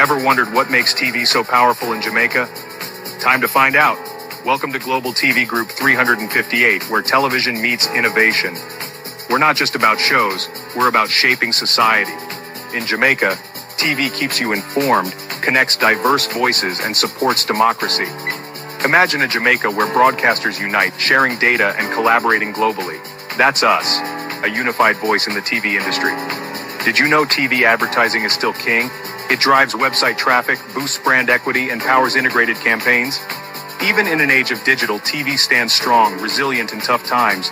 Ever wondered what makes TV so powerful in Jamaica? Time to find out. Welcome to Global TV Group 358, where television meets innovation. We're not just about shows, we're about shaping society. In Jamaica, TV keeps you informed, connects diverse voices, and supports democracy. Imagine a Jamaica where broadcasters unite, sharing data and collaborating globally. That's us, a unified voice in the TV industry. Did you know TV advertising is still king? It drives website traffic, boosts brand equity, and powers integrated campaigns. Even in an age of digital, TV stands strong, resilient in tough times.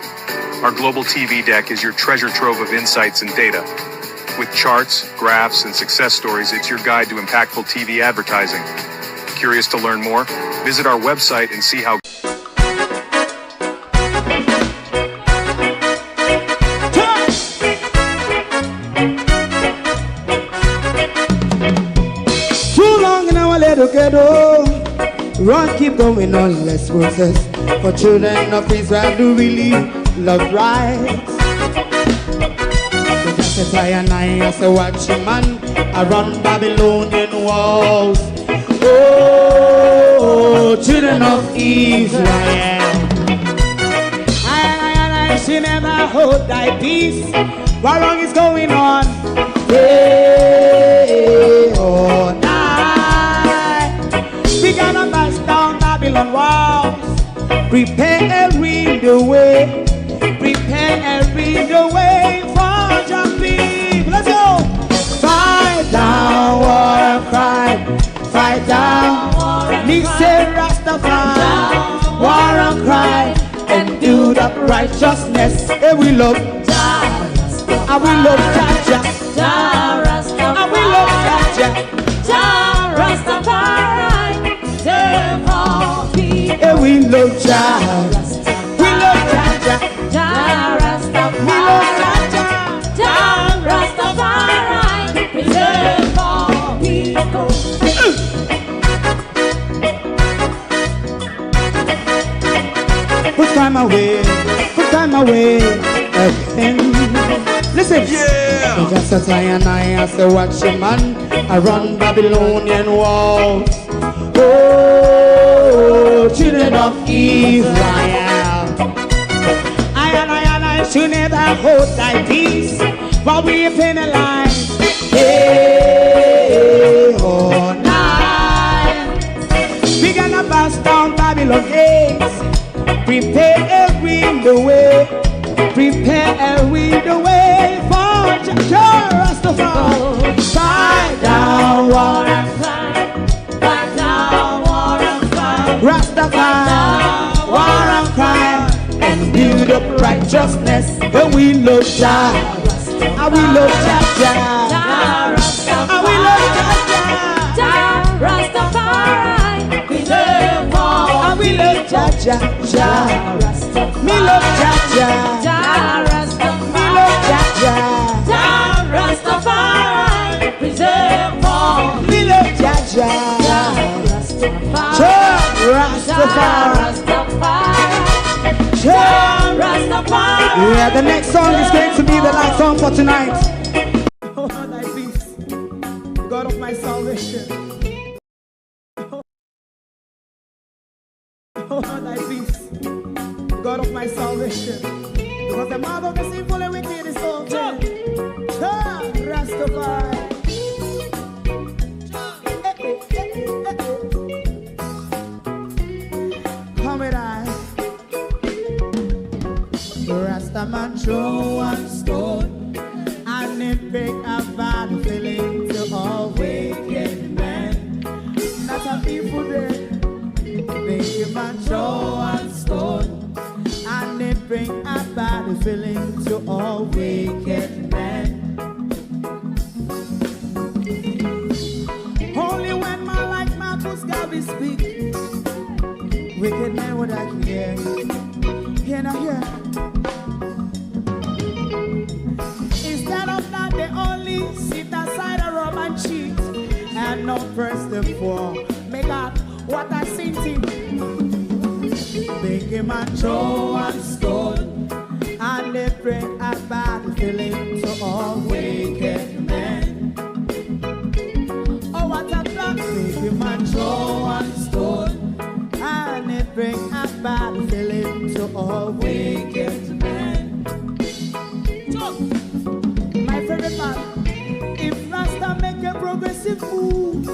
Our Global TV Deck is your treasure trove of insights and data. With charts, graphs, and success stories, it's your guide to impactful TV advertising. Curious to learn more? Visit our website and see how run, keep going on, let's process. For children of Israel who really love rights. So just as I and I as a watching man, I run Babylonian walls. Oh, children of Israel, I should never hold thy peace. What wrong is going on? Hey, oh, we gonna bust down Babylon walls. Preparing the way. Preparing the way for your people. Let's go. Fight down war cry. Fight down. Listen Rastafari. War and cry. And do the righteousness. And we love. And we love Jaja. And we love Jaja. Rastafari. And we love Jah. We love Jah. Jah Rastafari. We love Jah. Jah Rastafari. Preserve all people. Put time away. Put time away again. Listen. Yeah. Just as I and I as a watching man, I run Babylonian walls. Oh, children of Israel, I should never hold thy peace while we penalize. Hey, oh, night. We gonna bust down Babylon gates. Prepare the way. Prepare the way for Jah Rastafari. Fight down war and fly. Rastafari, war and crime, and build up righteousness. And we love Jah, and we love Jah, and we love Jah, Rastafari. We love all, and we love Jah, me love Jah, me love Jah, Rastafari. Preserve all, me love Jah. Rastafari. Yeah, the next song is going to be the last song for tonight. Oh, thy peace, God of my salvation. Oh, thy peace, God of my salvation. Because the mouth of the sinful and wicked is open. Rastafari. Rastaman throw one stone, and it break a bad feeling to all wicked men. Not a people there. Make a man throw one stone, and it bring a bad feeling to all wicked men. Only when man like Marcus Garvey speak, wicked men would I hear. Hear not hear. Instead of that, they only sit aside a rub and cheat, and not press the floor. Make out what I sing to. Make him a throw and stone, and they bring a bad feeling to all wicked men. Oh, what a all wicked men. My favorite man, if Rasta make a progressive move,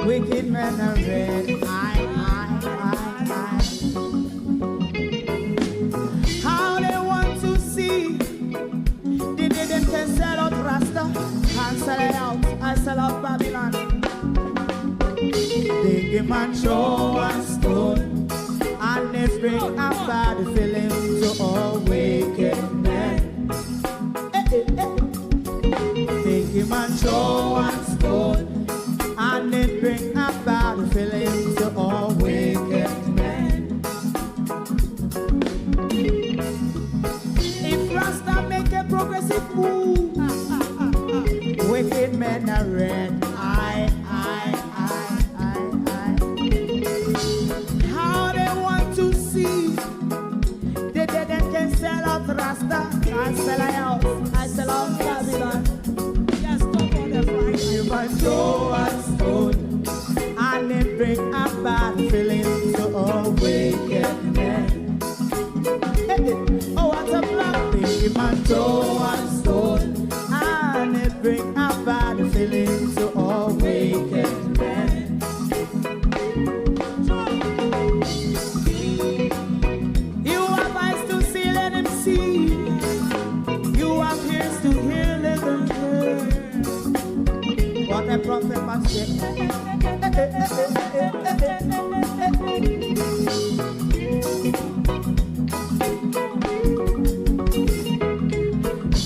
wicked men are red. How they want to see the day them can sell out Rasta and sell it out and sell out Babylon. They give man show and stone and they bring a bad feeling to all wicked men. They give man show and stone and they bring a bad feeling to all wicked men. If Rasta make a progressive move, wicked men are red. How they want to see the dead and can sell out Rasta. I sell out, I sell out Babylon. Yes, stop on the Friday. You must show and stone and they bring a bad feeling to all wicked men. Oh, what a black thing, you must show and stone and they bring a bad feeling to all wicked men. You have eyes to see, let him see. You have ears to hear, let them hear. What a prophet must say.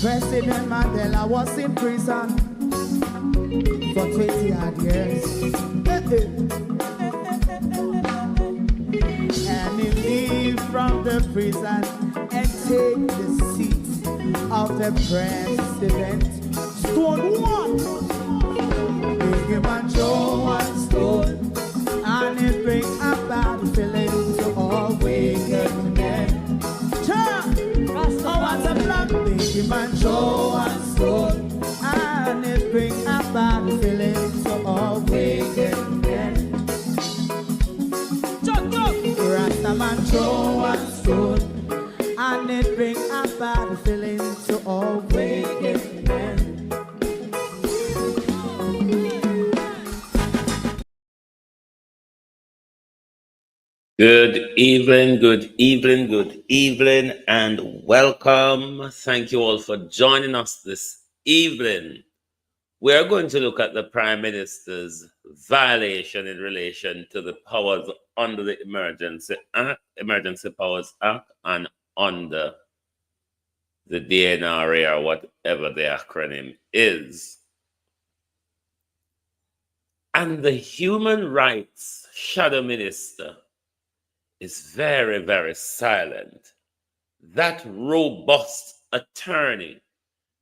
President Mandela was in prison for 20 odd years. And he leave from the prison and take the seat of the president. Stone one. Big him and show and stone. And it bring a bad feeling to all wicked men. Oh, what's a black big him and show and stone. And it bring a bad feeling to all wicked men. Rastaman show and stone, and it bring a bad feeling to all wicked men. Good evening, and welcome. Thank you all for joining us this evening. We are going to look at the Prime Minister's violation in relation to the powers under the Emergency Powers Act, and under the DRMA, or whatever the acronym is. And the Human Rights Shadow Minister is very, very silent. That robust attorney,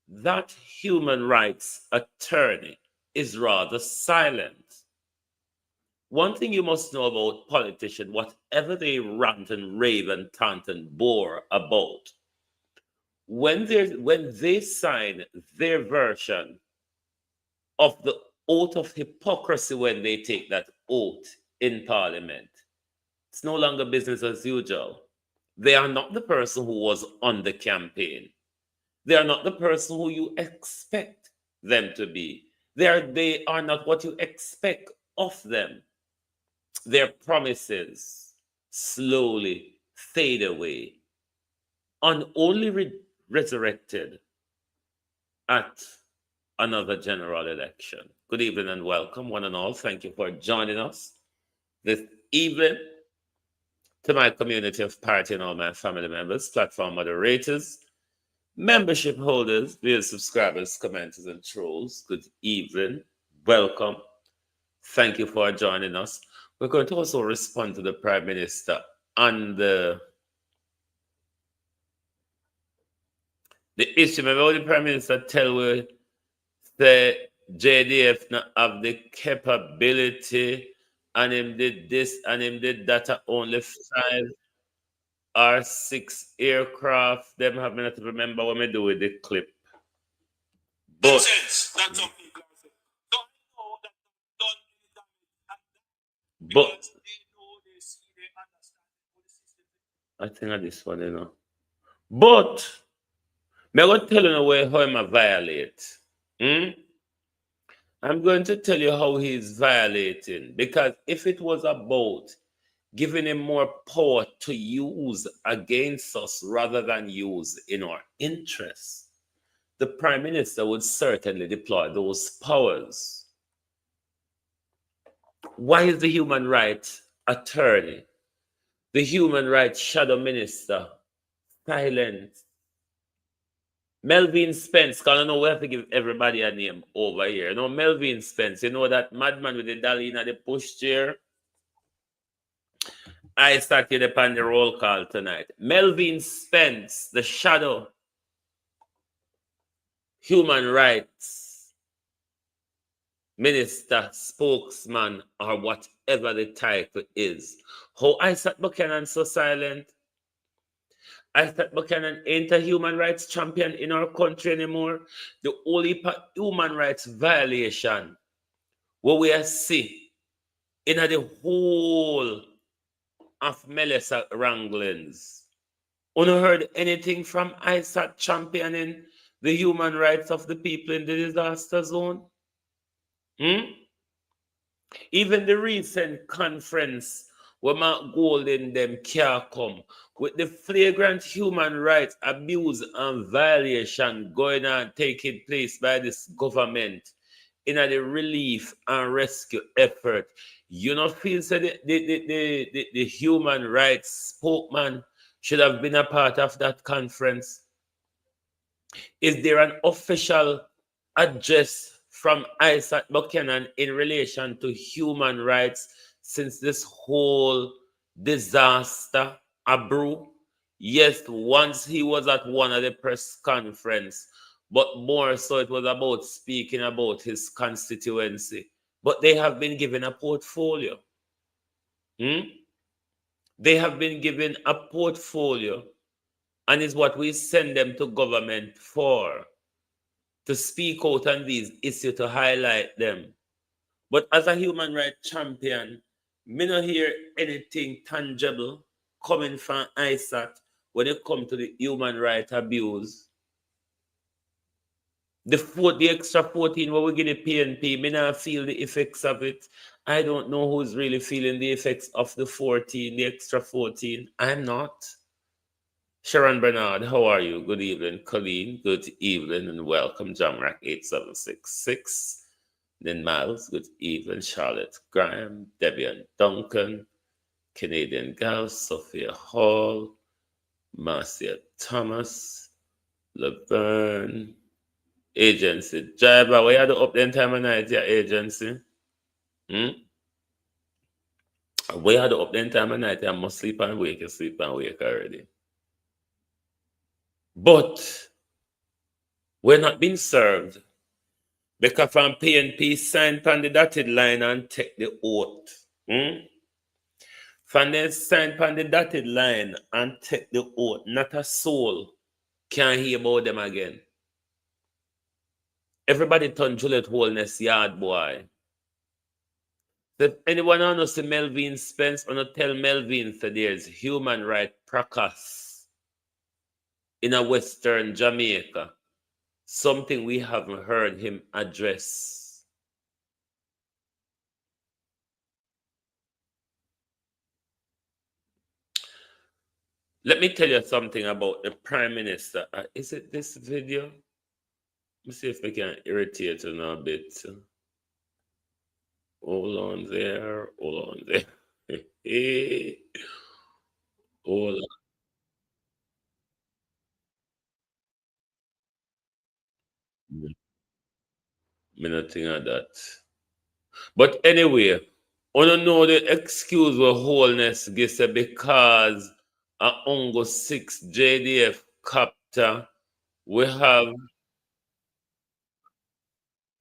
that human rights attorney, is rather silent. One thing you must know about politicians, whatever they rant and rave and taunt and bore about, when they sign their version of the oath of hypocrisy, when they take that oath in Parliament, it's no longer business as usual. They are not the person who was on the campaign. They are not the person who you expect them to be. They are not what you expect of them. Their promises slowly fade away and only resurrected at another general election. Good evening and welcome, one and all. Thank you for joining us this evening. To my community of party and all my family members, platform moderators, membership holders, viewers, subscribers, commenters, and trolls, good evening. Welcome. Thank you for joining us. We're going to also respond to the Prime Minister on the issue. Remember the Prime Minister tell we the JDF not have the capability, and him did this and him did that at only 5 or 6 aircraft. Them have me not to remember what me do with the clip. But that's some people say. Don't know that done any damage, because they know, they see, they understand what the system is. I think of this one, But me going to tell you where how him a violate. Hmm? I'm going to tell you how he's violating. Because if it was about giving him more power to use against us rather than use in our interests, the Prime Minister would certainly deploy those powers. Why is the human rights attorney, the human rights shadow minister, silent? Melvin Spence, because I know we have to give everybody a name over here. Melvin Spence, that madman with the dolly in the pushchair? I started upon the roll call tonight. Melvin Spence, the shadow human rights minister, spokesman, or whatever the title is. How Isaac Buchanan so silent? Isaac Buchanan ain't a human rights champion in our country anymore. The only human rights violation what we see in the whole of Melissa wranglings. Una heard anything from Isaac championing the human rights of the people in the disaster zone? Even the recent conference where Mark Golden them care come with the flagrant human rights abuse and violation going on taking place by this government in the relief and rescue effort. You know, feel so the human rights spokesman should have been a part of that conference. Is there an official address from Isaac Buchanan in relation to human rights since this whole disaster brew? Yes, once he was at one of the press conference, but more so it was about speaking about his constituency. But they have been given a portfolio. They have been given a portfolio, and is what we send them to government for, to speak out on these issues, to highlight them. But as a human rights champion, me not hear anything tangible coming from ISAT when it comes to the human rights abuse. The extra 14 where we get the PNP, me not feel the effects of it. I don't know who's really feeling the effects of the 14, the extra 14. I'm not. Sharon Bernard, how are you? Good evening. Colleen, good evening and welcome. Jamrack 8766. Then Miles, good evening. Charlotte Graham, Debian Duncan, Canadian Gal, Sophia Hall, Marcia Thomas, Laverne, Agency. Jaiba, where you had to up the time of night, your agency? Where you had to up the time of night, you must sleep and wake, you sleep and wake already. But we're not being served because from PNP signed on the dotted line and take the oath. From them signed on the dotted line and take the oath, not a soul can hear about them again. Everybody turn Juliet Holness yard boy. If anyone knows the Melvin Spence, wanna tell Melvin that there's human right practice in a Western Jamaica. Something we haven't heard him address. Let me tell you something about the Prime Minister. Is it this video? Let me see if we can irritate you a bit. Hold on there. Hold on there. Hold on. Me not think of that. But anyway, I don't know the excuse with wholeness gives because a Ungo 6 JDF captor we have.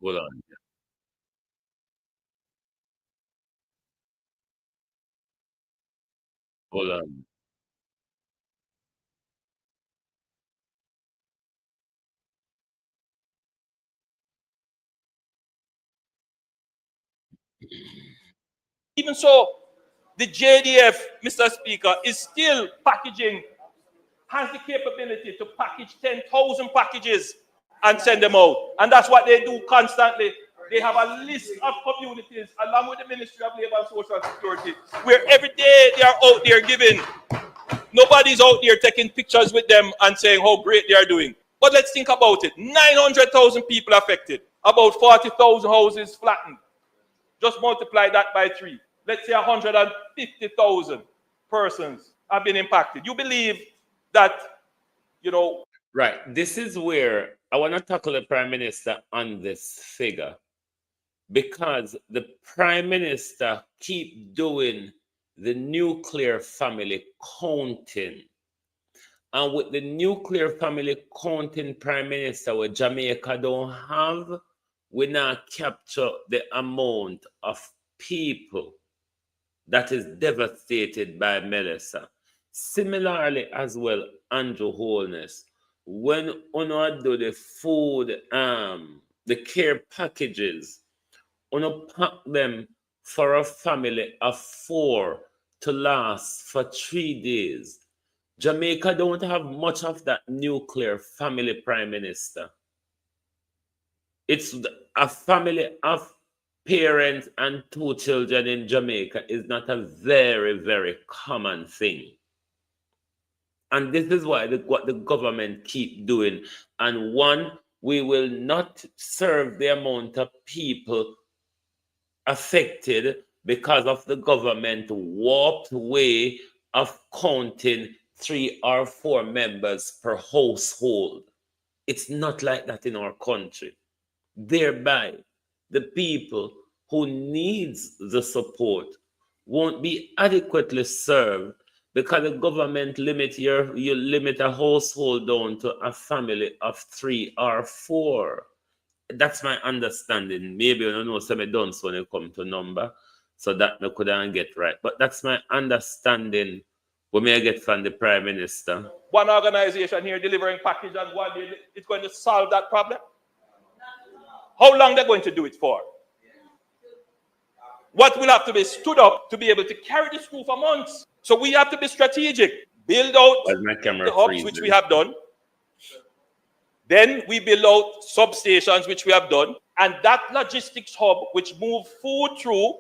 Hold on. Hold on. Even so, The JDF, Mr. Speaker, is still packaging, has the capability to package 10,000 packages and send them out. And that's what they do constantly. They have a list of communities, along with the Ministry of Labor and Social Security, where every day they are out there giving. Nobody's out there taking pictures with them and saying how great they are doing. But let's think about it. 900,000 people affected. About 40,000 houses flattened. Just multiply that by 3. Let's say 150,000 persons have been impacted. You believe that, you know... Right. This is where I want to tackle the Prime Minister on this figure. Because the Prime Minister keep doing the nuclear family counting. And with the nuclear family counting Prime Minister, what Jamaica don't have, we now capture the amount of people that is devastated by Melissa. Similarly as well, Andrew Holness, when uno do the food, the care packages, uno pack them for a family of 4 to last for 3 days. Jamaica don't have much of that nuclear family Prime Minister. It's a family of parents and 2 children in Jamaica is not a very, very common thing. And this is why what the government keep doing. And one, we will not serve the amount of people affected because of the government warped way of counting 3 or 4 members per household. It's not like that in our country. Thereby, the people who needs the support won't be adequately served because the government you limit a household down to a family of 3 or 4. That's my understanding. Maybe I don't know some done when it come to number, so that I couldn't get right. But that's my understanding. What may I get from the Prime Minister? One organization here delivering package and one day it's going to solve that problem. How long they're going to do it for? What will have to be stood up to be able to carry this through for months? So we have to be strategic. Build out the hubs, which we have done. Then we build out substations, which we have done. And that logistics hub, which move food through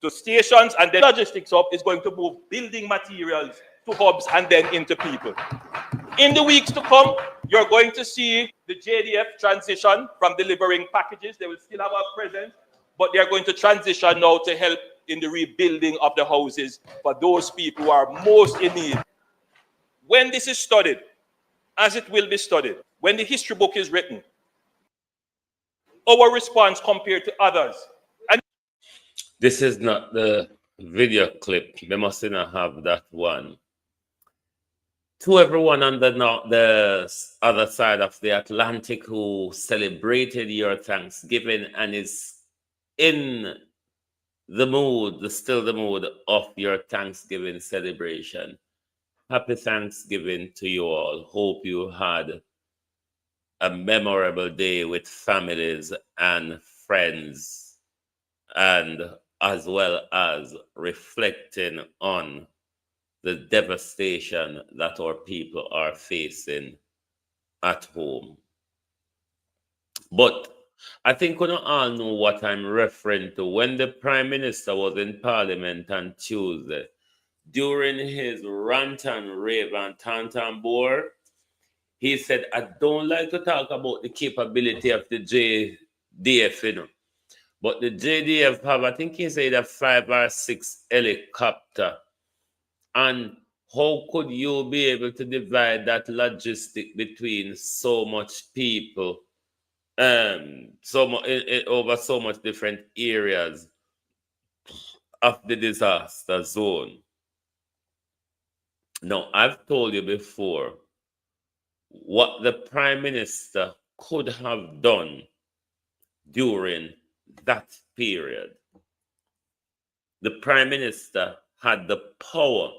to stations, and the logistics hub is going to move building materials to hubs and then into people. In the weeks to come, you're going to see the JDF transition from delivering packages. They will still have a presence, but they're going to transition now to help in the rebuilding of the houses for those people who are most in need. When this is studied, as it will be studied, when the history book is written, our response compared to others. And this is not the video clip. They must not have that one. To everyone on the other side of the Atlantic who celebrated your Thanksgiving and is in the mood, still the mood of your Thanksgiving celebration. Happy Thanksgiving to you all. Hope you had a memorable day with families and friends, and as well as reflecting on the devastation that our people are facing at home. But I think we all know what I'm referring to. When the Prime Minister was in Parliament on Tuesday, during his rant and rave and tantambour, he said, I don't like to talk about the capability of the JDF, you know. But the JDF have, I think he said, a 5 or 6 helicopter. And how could you be able to divide that logistic between so much people, over so much different areas of the disaster zone? Now, I've told you before what the Prime Minister could have done during that period. The Prime Minister had the power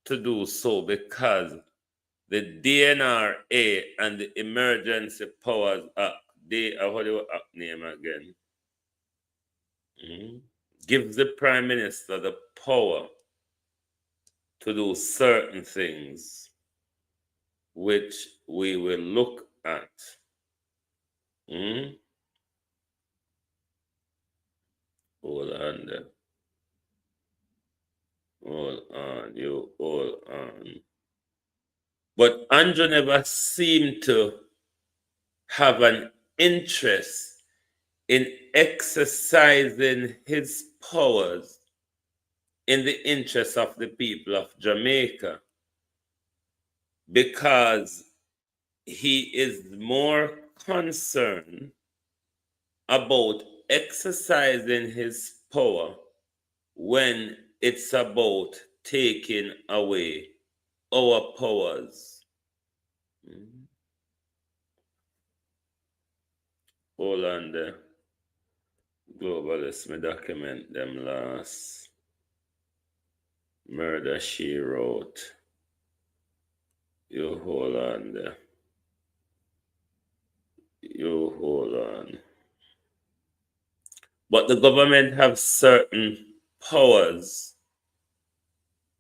to do so because the DRMA and the Emergency Powers Act, what do you name again? gives the Prime Minister the power to do certain things, which we will look at. Hold on there. Hold on, you hold on. But Andrew never seemed to have an interest in exercising his powers in the interest of the people of Jamaica, because he is more concerned about exercising his power when it's about taking away our powers. Hold on there. Globalist, me document them last. Murder she wrote. You hold on there. You hold on. But the government have certain powers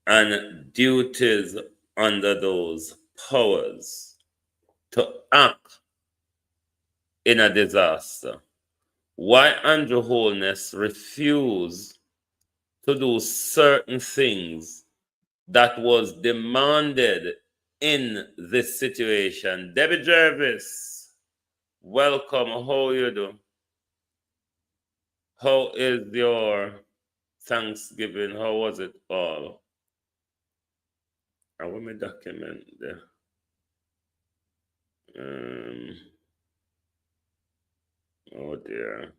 and duties under those powers to act in a disaster. Why Andrew Holness refused to do certain things that was demanded in this situation? Debbie Jervis, welcome. How you do? How is your Thanksgiving? How was it all? I want me document there. Oh dear.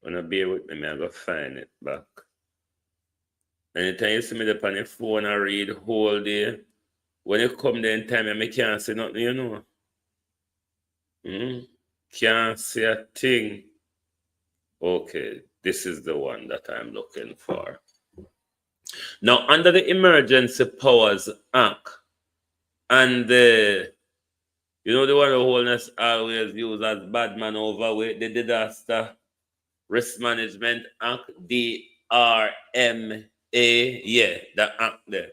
Wanna bear with me, I go find it back. Anytime you see me up on your phone I read whole day, when you come there in time I can't see nothing, you know. Can't see a thing. Okay, this is the one that I'm looking for. Now, under the Emergency Powers Act, and the, you know, the one the Holness always use as bad man overweight, the Disaster Risk Management Act, DRMA, yeah, the act there.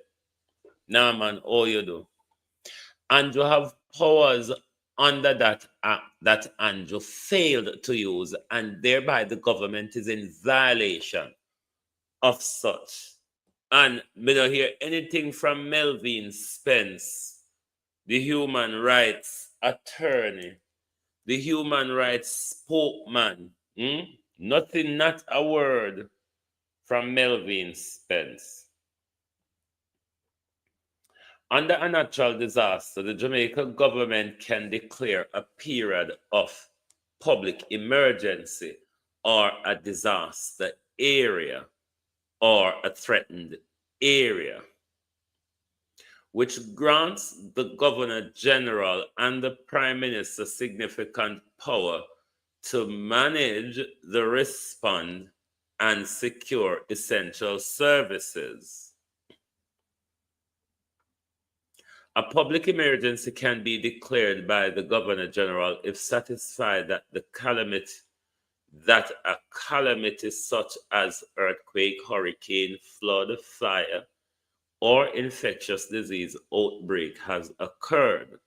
Now, man, all you do. And you have powers under that act that Andrew failed to use, and thereby the government is in violation of such. And we don't hear anything from Melvin Spence, the human rights attorney, the human rights spokesman. Nothing, not a word from Melvin Spence. Under a natural disaster, the Jamaican government can declare a period of public emergency or a disaster area or a threatened area, which grants the Governor General and the Prime Minister significant power to manage the response and secure essential services. A public emergency can be declared by the Governor General if satisfied that a calamity such as earthquake, hurricane, flood, fire, or infectious disease outbreak has occurred.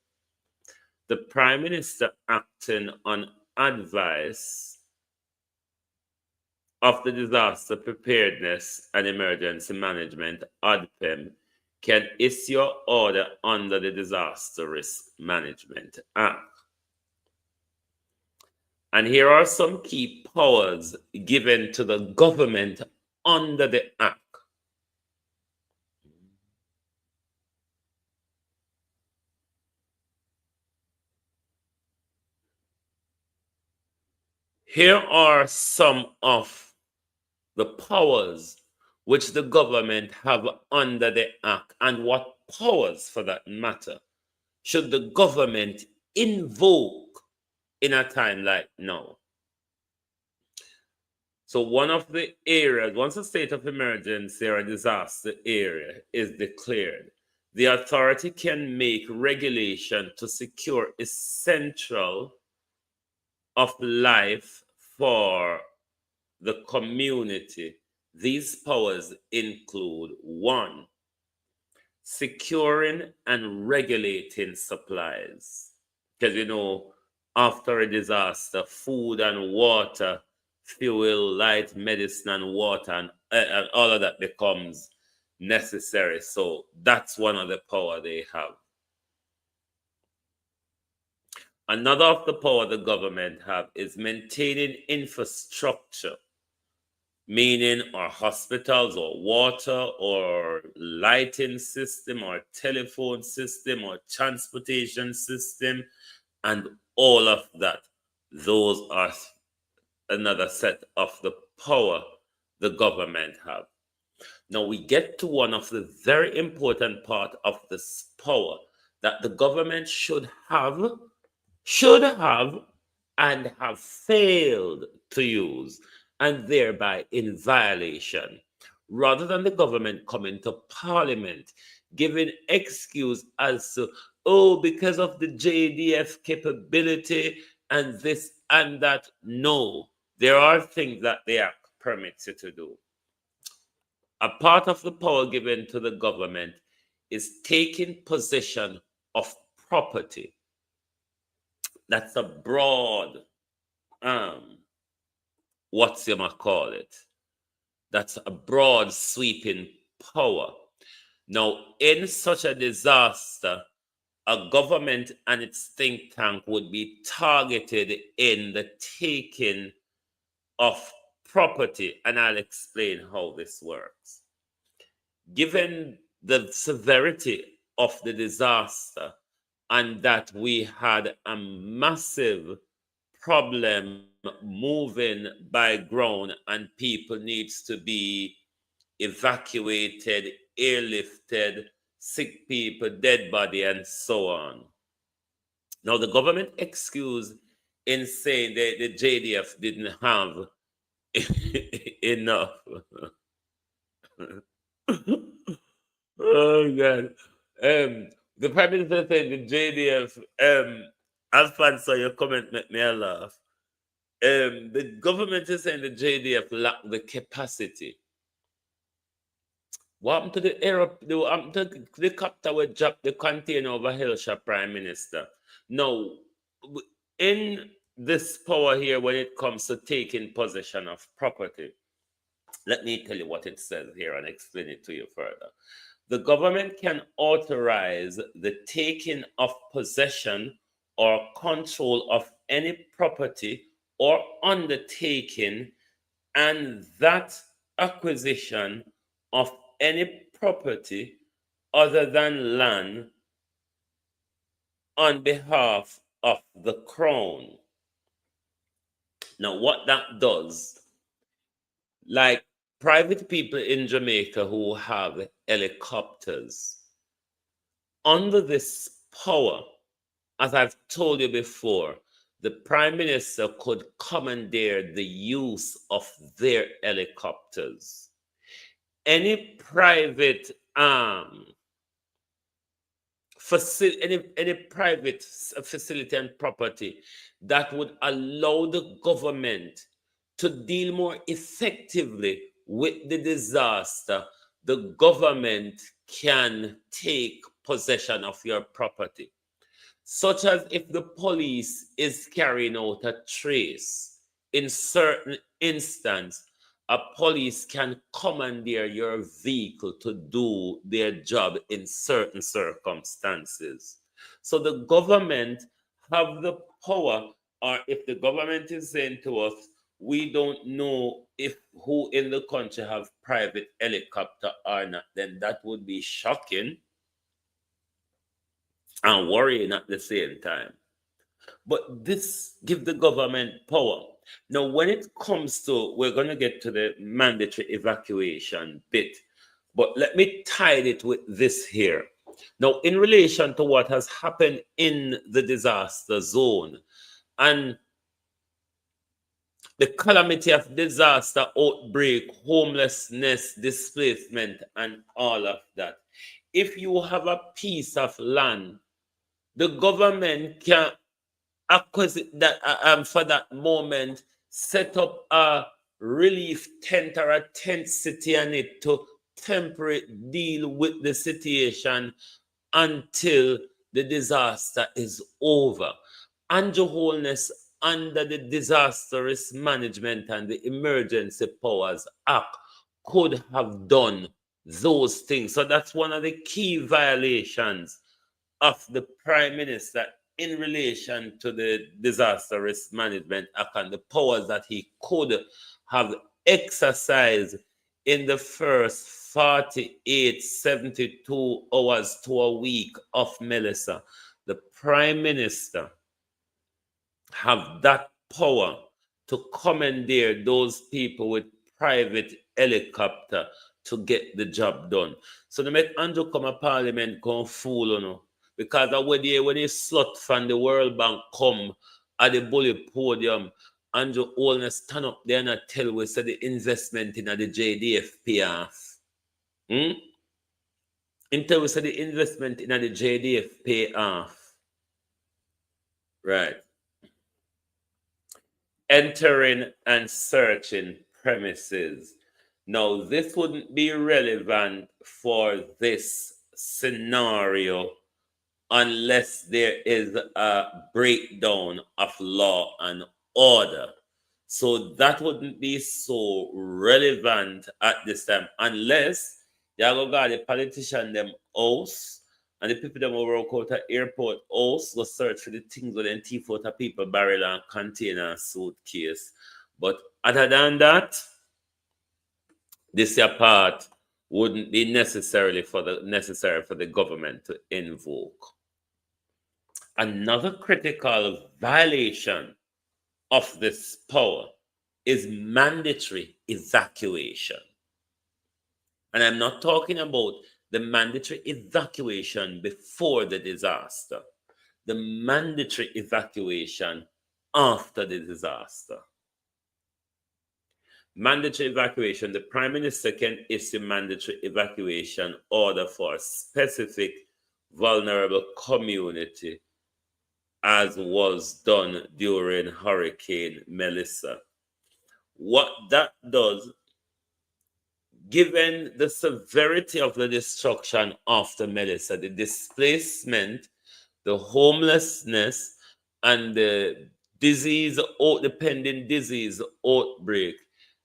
The Prime Minister, acting on advice of the Disaster Preparedness and Emergency Management, (ODPEM), can issue an order under the Disaster Risk Management Act. And here are some key powers given to the government under the Act. Here are some of the powers which the government have under the Act, and what powers, for that matter, should the government invoke in a time like now. So one of the areas, once a state of emergency or a disaster area is declared, the authority can make regulation to secure essential of life for the community, these powers include: one, securing and regulating supplies. Because, after a disaster, food and water, fuel, light, medicine, and water, and all of that becomes necessary. So that's one of the power they have. Another of the power the government have is maintaining infrastructure, meaning our hospitals or water or lighting system or telephone system or transportation system and all of that. Those are another set of the power the government have. Now we get to one of the very important part of this power that the government should have and have failed to use, and thereby in violation. Rather than the government coming to parliament giving excuse as to, oh, because of the JDF capability and this and that. No, there are things that the act permits you to do. A part of the power given to the government is taking possession of property. That's a broad, what's you might call it? That's a broad sweeping power. Now, in such a disaster, a government and its think tank would be targeted in the taking of property, and I'll explain how this works. Given the severity of the disaster and that we had a massive problem moving by ground and people needs to be evacuated, airlifted, sick people, dead body, and so on. Now, the government excuse in saying that the JDF didn't have enough. Oh, God. The Prime Minister said the JDF, Alfonso, your comment made me laugh. The government is saying the JDF lacked the capacity. What happened to what happened to the copter which dropped the container over Hillshire, Prime Minister? Now, in this power here, when it comes to taking possession of property, let me tell you what it says here and explain it to you further. The government can authorize the taking of possession or control of any property or undertaking, and that acquisition of any property other than land on behalf of the crown. Now, what that does, like private people in Jamaica who have helicopters, under this power, as I've told you before, the Prime Minister could commandeer the use of their helicopters. Any private any private facility and property that would allow the government to deal more effectively with the disaster, the government can take possession of your property. Such as if the police is carrying out a trace, in certain instance, a police can commandeer your vehicle to do their job in certain circumstances. So the government have the power, or if the government is saying to us, we don't know if who in the country have private helicopter or not, then that would be shocking and worrying at the same time. But this gives the government power. Now, when it comes to, we're going to get to the mandatory evacuation bit, but let me tie it with this here. Now, in relation to what has happened in the disaster zone and the calamity of disaster, outbreak, homelessness, displacement, and all of that, if you have a piece of land, the government can for that moment, set up a relief tent or a tent city on it to temporarily deal with the situation until the disaster is over. Andrew Holness, under the Disaster Risk Management and the Emergency Powers Act, could have done those things. So that's one of the key violations of the Prime Minister in relation to the Disaster Risk Management Act and the powers that he could have exercised in the first 48, 72 hours to a week of Melissa. The Prime Minister have that power to commandeer those people with private helicopter to get the job done. So they make Andrew come a parliament come fool, you know, because when they slut from the World Bank come at the bully podium, Andrew Holness stand up there and tell we say the investment in the JDF pay off. Until we say the investment in the JDF pay off. Right. Entering and searching premises. Now, this wouldn't be relevant for this scenario unless there is a breakdown of law and order. So that wouldn't be so relevant at this time unless you go got the politician them house and the people them over out at airport house go search for the things with them thief out of people barrel and container and suitcase. But other than that, this part wouldn't be necessary for the government to invoke. Another critical violation of this power is mandatory evacuation. And I'm not talking about the mandatory evacuation before the disaster, the mandatory evacuation after the disaster. Mandatory evacuation, the Prime Minister can issue mandatory evacuation order for a specific vulnerable community, as was done during Hurricane Melissa. What that does, given the severity of the destruction after Melissa, the displacement, the homelessness, and the pending disease outbreak,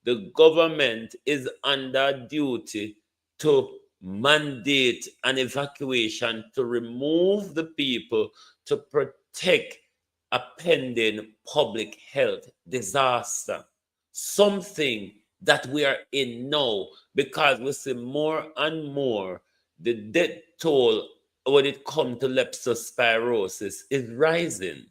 the government is under duty to mandate an evacuation to remove the people to protect a pending public health disaster. Something that we are in now, because we see more and more the death toll when it comes to leptospirosis is rising.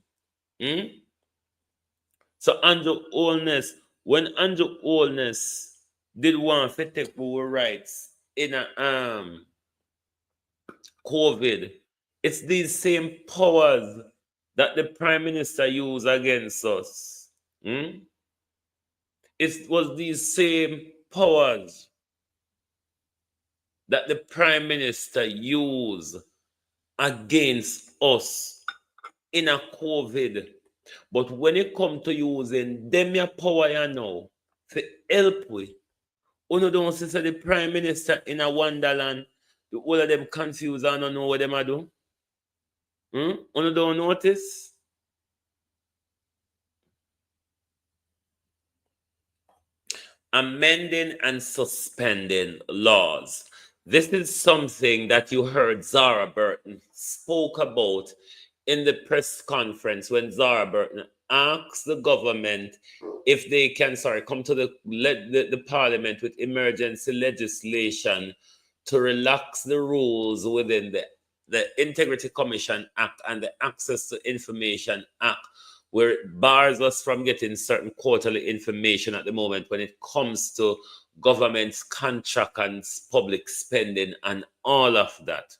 So Andrew Holness, when Andrew Holness did want to take our rights in a COVID, it's these same powers that the Prime Minister used against us. It was these same powers that the Prime Minister used against us in a COVID. But when it comes to using them your power, you know, to help we, you don't see the Prime Minister in a wonderland, all of them confused and don't know what them are doing. You don't notice? Amending and suspending laws. This is something that you heard Zara Burton spoke about in the press conference when Zara Burton asked the government if they can, come to the parliament with emergency legislation to relax the rules within the Integrity Commission Act and the Access to Information Act, where it bars us from getting certain quarterly information at the moment when it comes to government's contract and public spending and all of that.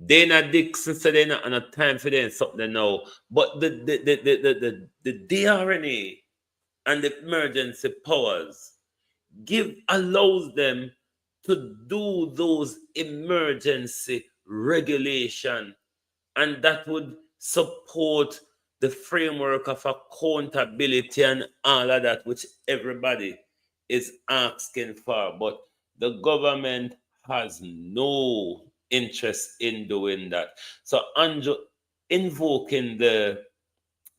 Dana Dixon said they're not on time for them something now, but the DRMA and the emergency powers allows them to do those emergency regulation, and that would support the framework of accountability and all of that, which everybody is asking for. But the government has no interest in doing that. So, Andrew, invoking the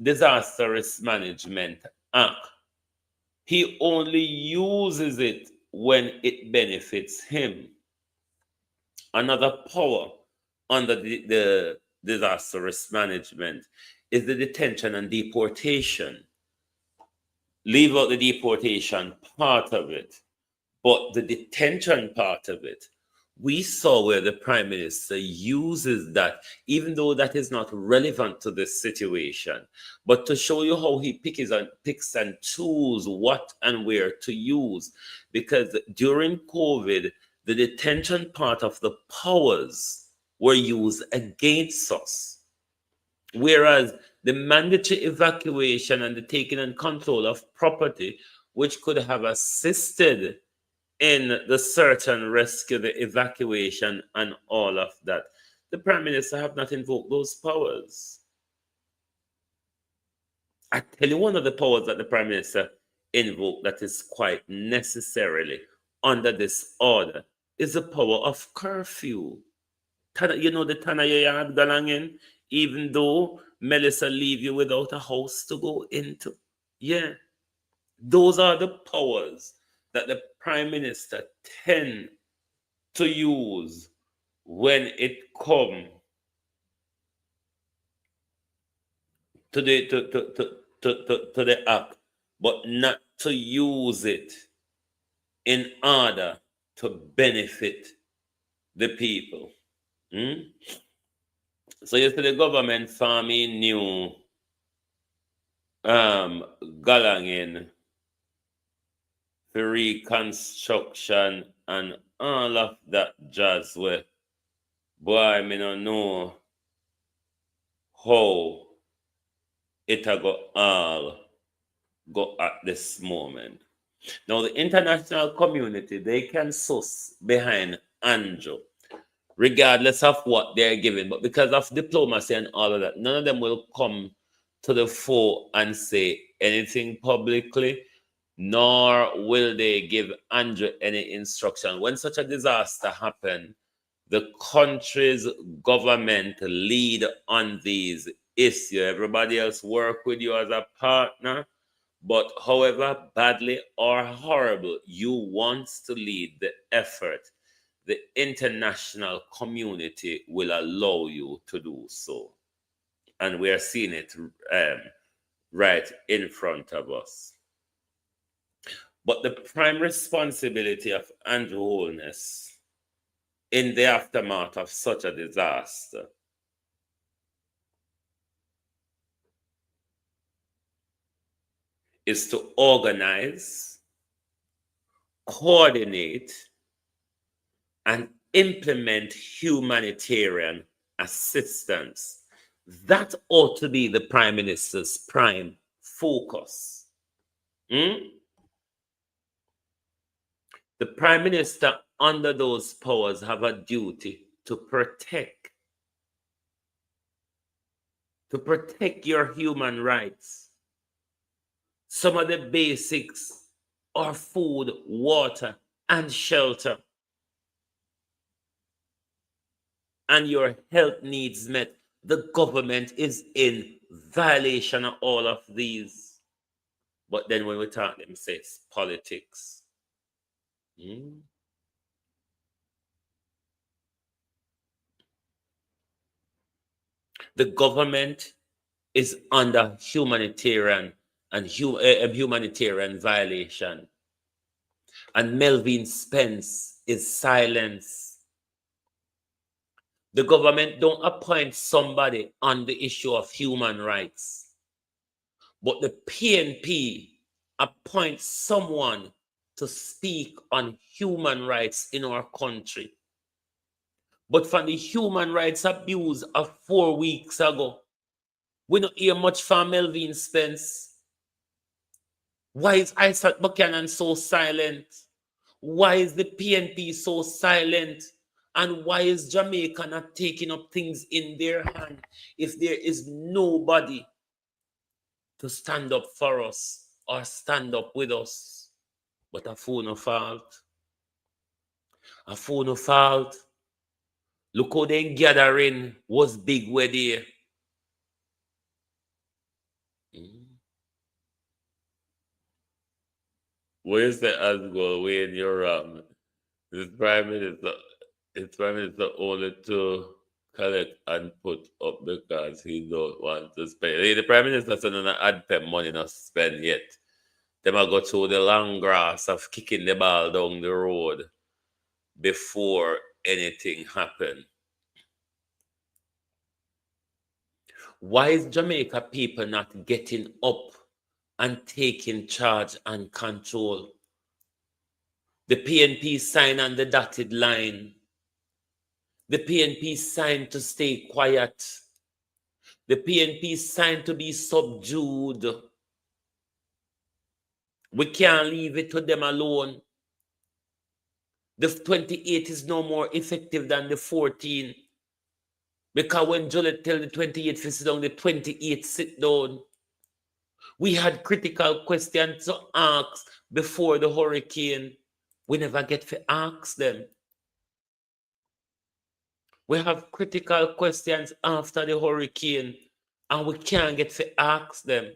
Disaster Risk Management Act, he only uses it when it benefits him. Another power under the disaster risk management is the detention and deportation. Leave out the deportation part of it, but the detention part of it, we saw where the Prime Minister uses that, even though that is not relevant to this situation, but to show you how he picks and chooses what and where to use. Because during COVID, the detention part of the powers were used against us, whereas the mandatory evacuation and the taking and control of property, which could have assisted in the search and rescue, the evacuation, and all of that, the Prime Minister have not invoked those powers. I tell you, one of the powers that the Prime Minister invoked that is quite necessarily under this order is the power of curfew. You know, the Tanaya yard galangin, even though Melissa leave you without a house to go into. Yeah. Those are the powers that the Prime Minister tend to use when it comes to the act, but not to use it in order to benefit the people. So you see the government farming new galangin for reconstruction and all of that jazz where, boy, I don't know how it all go at this moment. Now the international community, they can sus behind Andrew, regardless of what they're giving, but because of diplomacy and all of that, none of them will come to the fore and say anything publicly, nor will they give Andrew any instruction. When such a disaster happens, the country's government lead on these issues. Everybody else work with you as a partner, but however badly or horrible you want to lead the effort, the international community will allow you to do so. And we are seeing it right in front of us. But the prime responsibility of Andrew Holness in the aftermath of such a disaster is to organize, coordinate, and implement humanitarian assistance. That ought to be the Prime Minister's prime focus. The Prime Minister, under those powers, have a duty to protect your human rights. Some of the basics are food, water, and shelter, and your health needs met. The government is in violation of all of these. But then when we talk, them say it's politics. The government is under humanitarian violation, and Melvin Spence is silenced. The government don't appoint somebody on the issue of human rights, but the PNP appoints someone to speak on human rights in our country. But from the human rights abuse of 4 weeks ago, we don't hear much from Melvin Spence. Why is Isaac Buchanan so silent? Why is the PNP so silent? And why is Jamaica not taking up things in their hand if there is nobody to stand up for us or stand up with us. But a fool no fault. A fool no fault. Look how they gathering was big where they. Where's the Asgore when you're this prime minister? His prime minister only to collect and put up because he don't want to spend. The prime minister said no ad pay money not spend yet. Them a go through the long grass of kicking the ball down the road before anything happen. Why is Jamaica people not getting up and taking charge and control? The PNP sign on the dotted line. The PNP signed to stay quiet. The PNP signed to be subdued. We can't leave it to them alone. The 28 is no more effective than the 14. Because when Jolette tell the 28 to sit down, the 28 sit down. We had critical questions to ask before the hurricane. We never get to ask them. We have critical questions after the hurricane, and we can't get to ask them.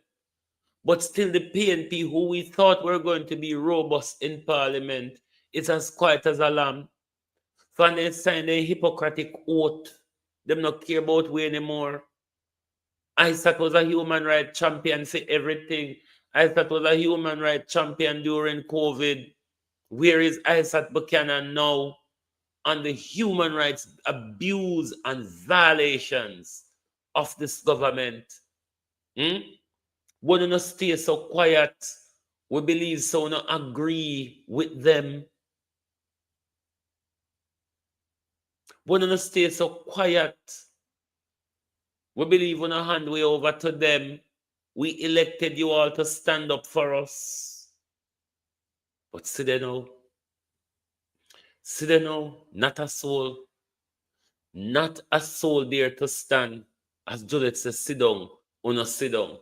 But still, the PNP, who we thought were going to be robust in Parliament, is as quiet as a lamb. So when they sign a Hippocratic oath, them not care about we anymore. Isaac was a human rights champion for everything. Isaac was a human rights champion during COVID. Where is Isaac Buchanan now on the human rights abuse and violations of this government? We don't stay so quiet. We believe so, not agree with them. We don't stay so quiet. We believe we don't hand way over to them. We elected you all to stand up for us. But see there now. See there now, not a soul. Not a soul there to stand. As Judith says, sit down, or not sit down.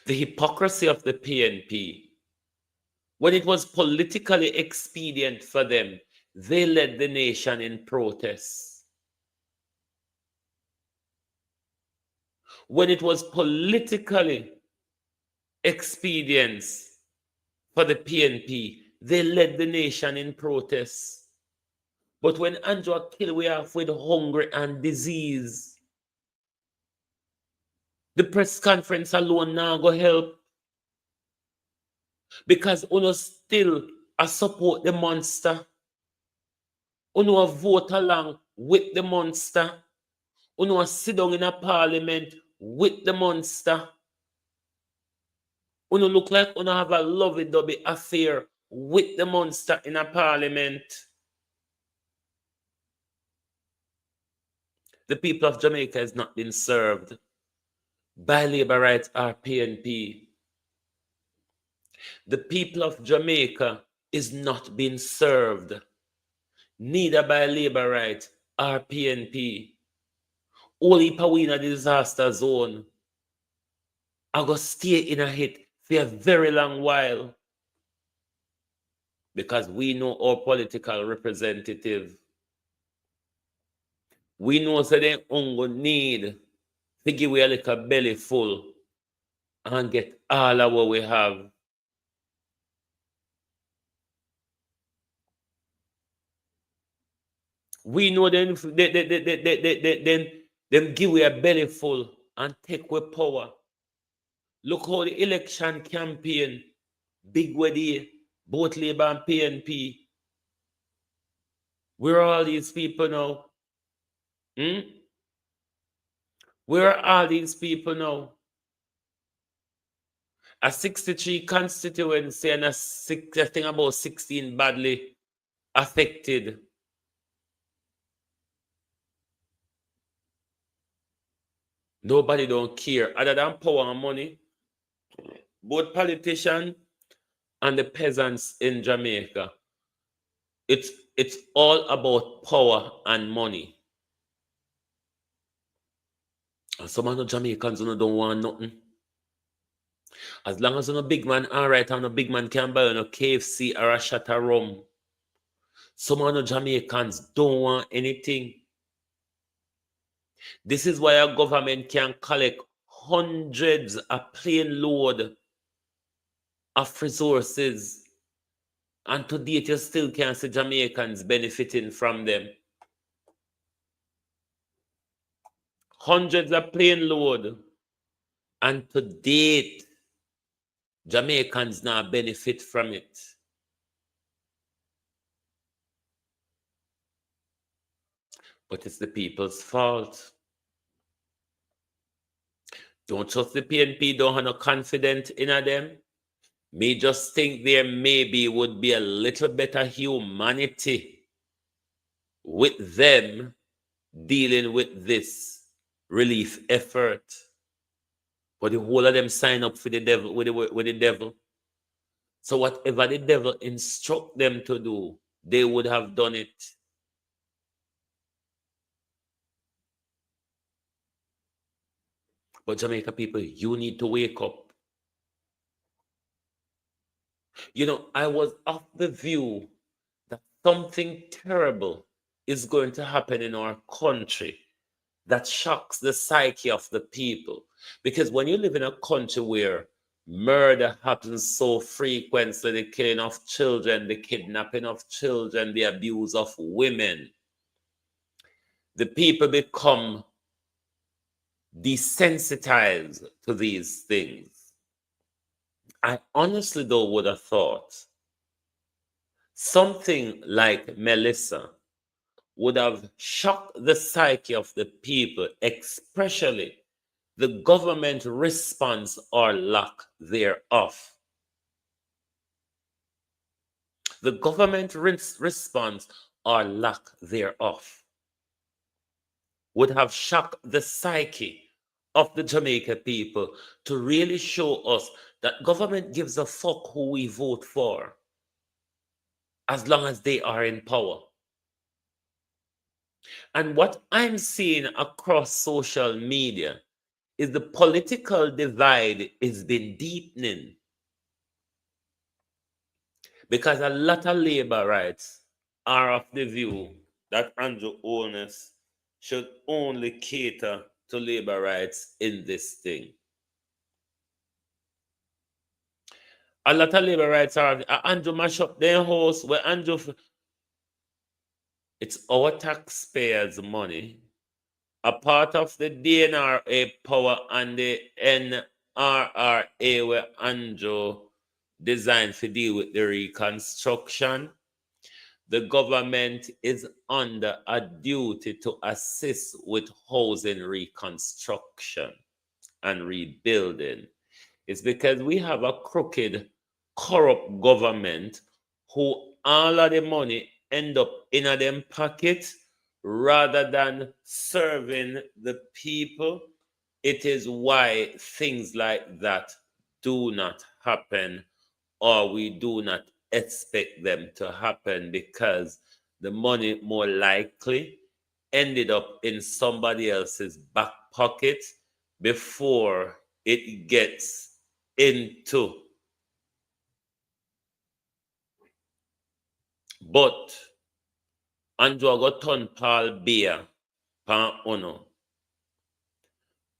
The hypocrisy of the PNP. When it was politically expedient for them, they led the nation in protests. When it was politically expedient for the PNP, they led the nation in protests. But when Andrew killed we off with hunger and disease, the press conference alone now go help. Because uno still support the monster. Uno vote along with the monster. Uno sit down in a parliament with the monster. Uno look like uno have a lovey-dovey affair with the monster in a parliament. The people of Jamaica has not been served by Labour Rights or PNP. The people of Jamaica is not being served, neither by Labour Rights or PNP. Only we in a disaster zone. I go stay in a hit for a very long while. Because we know our political representative. We know that they only need to give we a little belly full and get all of what we have. We know them give we a belly full and take away power. Look how the election campaign, big way both Labour and PNP. Where are all these people now? Where are all these people now? A 63 constituency and I think about 16 badly affected. Nobody don't care other than power and money. Both politicians and the peasants in Jamaica. It's all about power and money. And some of the Jamaicans don't want nothing. As long as you're a big man, all right, and a big man can buy a KFC or a shot of rum. Some of the Jamaicans don't want anything. This is why our government can collect hundreds of plane load of resources, and to date you still can't see Jamaicans benefiting from them. Hundreds of plane load, and to date Jamaicans now benefit from it. But it's the people's fault. Don't trust the PNP, don't have no confidence in them. Me just think there maybe would be a little better humanity with them dealing with this relief effort. But the whole of them sign up for the devil with the devil. So whatever the devil instruct them to do, they would have done it. But Jamaica people, you need to wake up. You know, I was of the view that something terrible is going to happen in our country that shocks the psyche of the people. Because when you live in a country where murder happens so frequently, the killing of children, the kidnapping of children, the abuse of women, the people become desensitized to these things. I honestly though would have thought something like Melissa would have shocked the psyche of the people, especially the government response or lack thereof. The government response or lack thereof would have shocked the psyche of the Jamaica people to really show us that government gives a fuck who we vote for as long as they are in power. And what I'm seeing across social media is the political divide is been deepening. Because a lot of labor rights are of the view that Andrew Holness should only cater to labor rights in this thing. A lot of labor rights are Andrew mash up their house where Andrew. It's our taxpayers' money. A part of the DRMA power and the NRRA where Andrew designed to deal with the reconstruction. The government is under a duty to assist with housing reconstruction and rebuilding. It's because we have a crooked, corrupt government who all of the money end up in them pocket rather than serving the people. It is why things like that do not happen, or we do not expect them to happen, because the money more likely ended up in somebody else's back pocket before it gets into. But Andrew got turn Paul Biya pan Uno.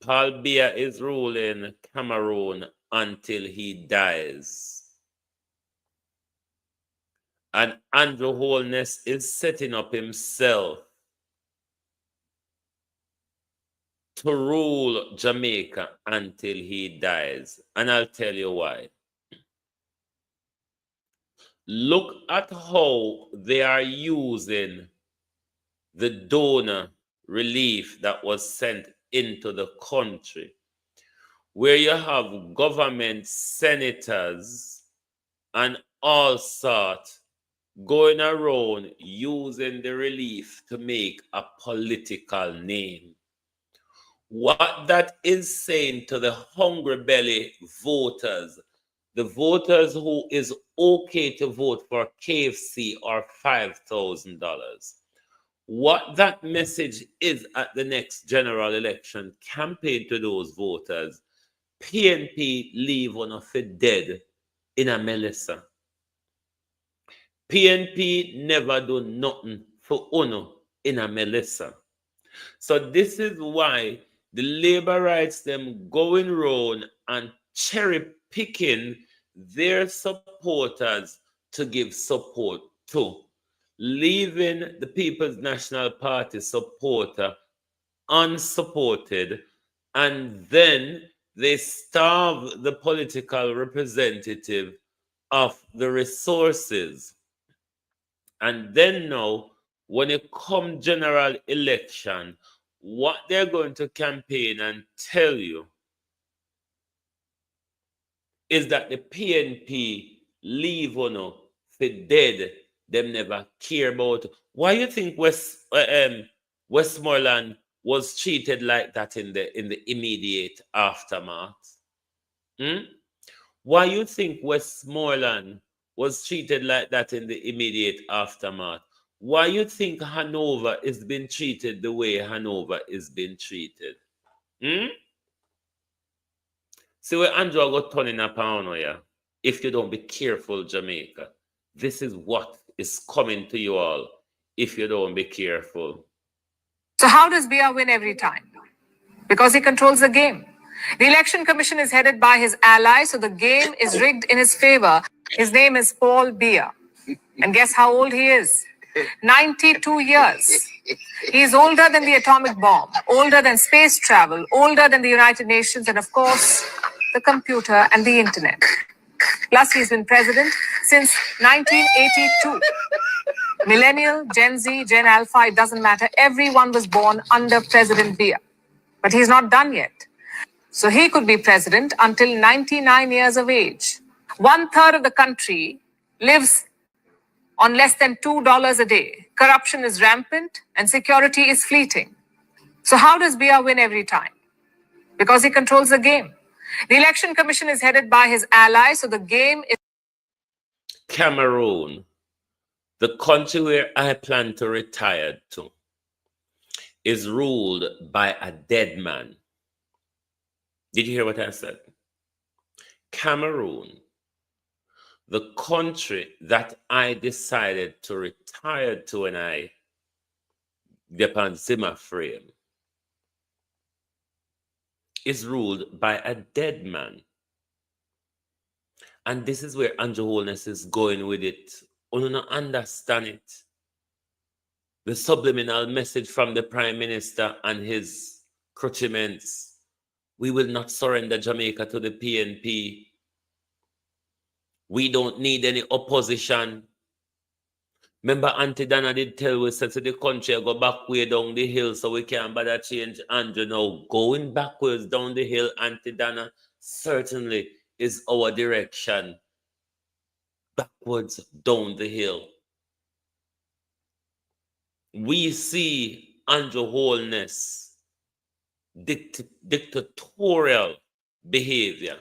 Paul Biya is ruling Cameroon until he dies. And Andrew Holness is setting up himself to rule Jamaica until he dies. And I'll tell you why. Look at how they are using the donor relief that was sent into the country, where you have government senators and all sorts going around using the relief to make a political name. What that is saying to the hungry belly voters, the voters who is okay to vote for KFC or $5,000, what that message is at the next general election campaign to those voters. PNP leave one of it dead in a Melissa. PNP never do nothing for Uno in a Melissa. So this is why the labor rights them going round and cherry picking their supporters to give support to, leaving the People's National Party supporter unsupported, and then they starve the political representative of the resources. And then now, when it come general election, what they're going to campaign and tell you is that the PNP leave for dead, them never care about. Why you think Westmoreland was treated like that in the immediate aftermath? Why you think Westmoreland was treated like that in the immediate aftermath? Why you think Hanover is being treated the way Hanover is being treated? See where Andrew got turning upon here. If you don't be careful, Jamaica, this is what is coming to you all if you don't be careful. So how does BR win every time? Because he controls the game. The Election Commission is headed by his ally, so the game is rigged in his favor. His name is Paul Biya. And guess how old he is? 92 years. He is older than the atomic bomb, older than space travel, older than the United Nations, and of course, the computer and the internet. Plus, he's been president since 1982. Millennial, Gen Z, Gen Alpha, it doesn't matter. Everyone was born under President Biya. But he's not done yet. So he could be president until 99 years of age. 1/3 of the country lives on less than $2 a day. Corruption is rampant and security is fleeting. So how does Biya win every time? Because he controls the game. The Election Commission is headed by his ally, so the game is... Cameroon, the country where I plan to retire to, is ruled by a dead man. Did you hear what I said? Cameroon, the country that I decided to retire to when I depend Zimmer frame, is ruled by a dead man. And this is where Andrew Holness is going with it. You don't understand it. The subliminal message from the Prime Minister and his crutchments. We will not surrender Jamaica to the PNP. We don't need any opposition. Remember, Auntie Dana did tell us that the country go back way down the hill so we can't bother change Andrew now. Going backwards down the hill, Auntie Dana, certainly is our direction. Backwards down the hill. We see Andrew Holness dictatorial behavior.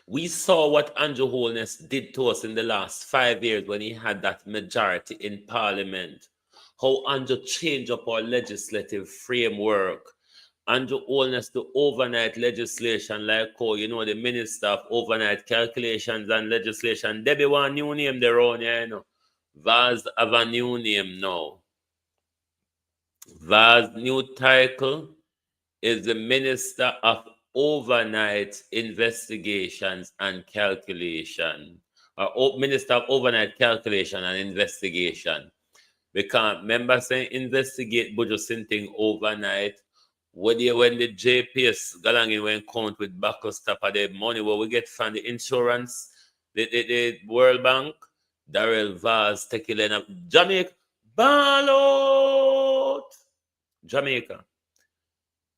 We saw what Andrew Holness did to us in the last 5 years when he had that majority in Parliament. How Andrew changed up our legislative framework. Andrew Holness, the overnight legislation, like how, you know, the Minister of Overnight Calculations and Legislation, Debbie want new name there on here, you know. Vaz have a new name now. Vaz new title is the Minister of Overnight Investigations and Calculation, or Minister of Overnight Calculation and Investigation. Because remember saying investigate but just something overnight. When the JPS galangin when count with backup stop of the money what we get from the insurance, the World Bank, Darrell Vaz take it up. Jamaica, ball out! Jamaica.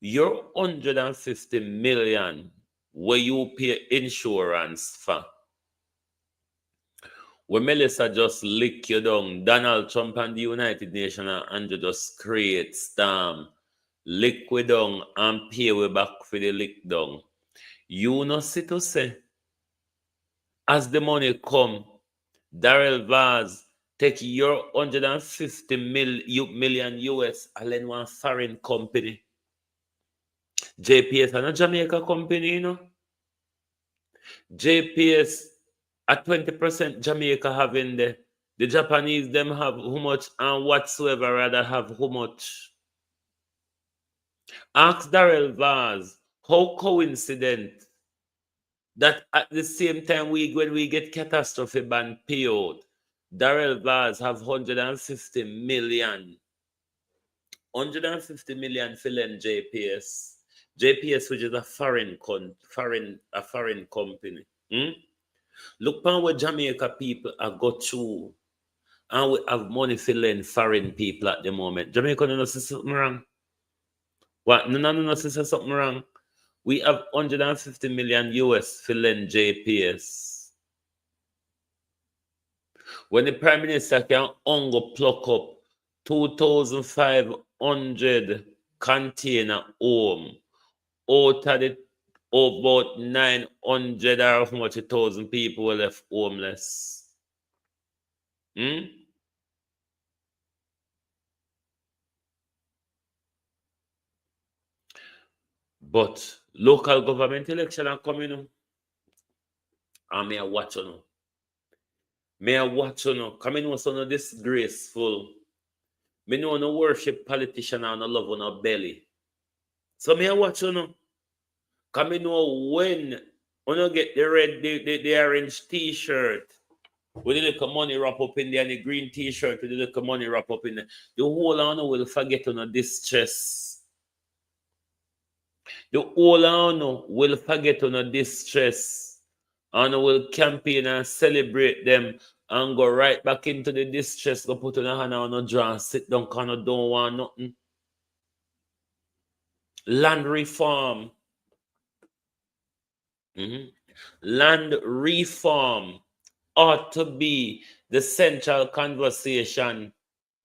Your 150 million where you pay insurance for. When Melissa just lick you down, Donald Trump and the United Nations and Andrew just create storm, lick we down and pay we back for the lick down. You know see to say, as the money come, Darrell Vaz take your 150 million US and lend one foreign company. JPS and a Jamaica company, you know. JPS at 20% Jamaica having the Japanese them have how much and whatsoever rather have how much. Ask Darrell Vaz, how coincident that at the same time when we get catastrophe ban payout, Darrell Vaz have 150 million. 150 million filling JPS. JPS, which is a foreign company. Look on what Jamaica people are go through. And we have money filling foreign people at the moment. Jamaica no see something wrong. What? No, see something wrong. We have 150 million US filling JPS. When the Prime Minister can only pluck up 2,500 container home out of the about 900 or how much 1,000 people were left homeless. But local government election are coming up. And may I watch on. May I watch on. Coming was on disgraceful. Me know no worship politician and no love on a belly. So may I watch on. Come know when you get the red, the orange t-shirt, with the little money wrap up in there, and the green t-shirt with the little money wrap up in there, the whole on will forget on distress. The whole on will forget on distress. And will campaign and celebrate them and go right back into the distress, go put on a hand on a draw and sit down because I don't want nothing. Land reform. Land reform ought to be the central conversation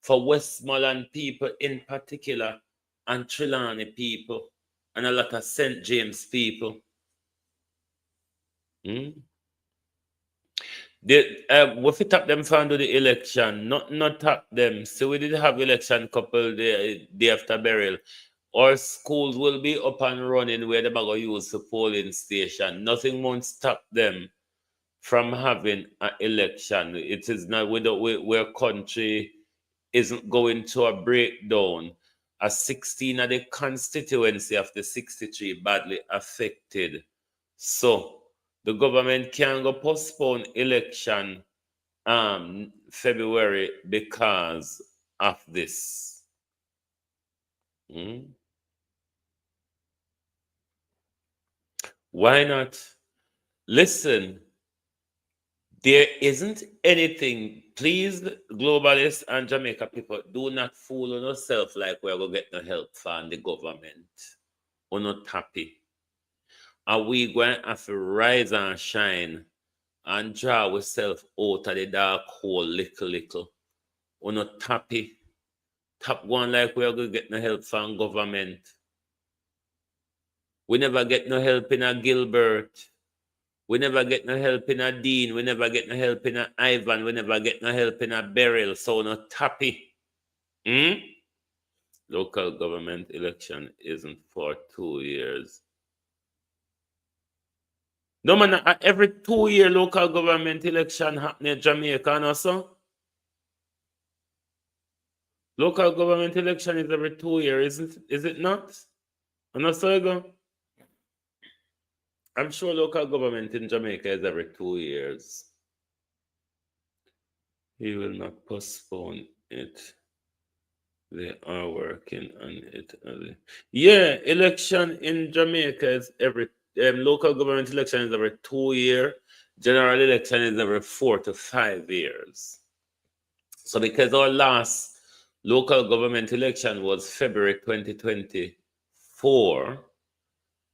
for Westmoreland people in particular and Trelawney people and a lot of St. James people. We tap them for the election, not tap them. So we did have election couple day after burial. Our schools will be up and running where they're going to use the polling station. Nothing won't stop them from having an election. It is not where country isn't going to a breakdown. A 16 of the constituency of the 63 badly affected. So the government can go postpone election February because of this. Why not? Listen, there isn't anything. Please, globalists and Jamaica people, do not fool on yourself like we're going to get no help from the government. We're not happy. Are we going to have to rise and shine and draw ourselves out of the dark hole little? We're not happy. Tap one like we're going to get no help from government. We never get no help in a Gilbert. We never get no help in a Dean. We never get no help in a Ivan. We never get no help in a Beryl. So we're not happy. Local government election isn't for 2 years. No man, every 2 year local government election happening in Jamaica also. Local government election is every 2 years, is it not? And also ago. I'm sure local government in Jamaica is every 2 years. He will not postpone it. They are working on it. Yeah, election in Jamaica is every local government election is every 2 years. General election is every 4 to 5 years. So because our last local government election was February 2024,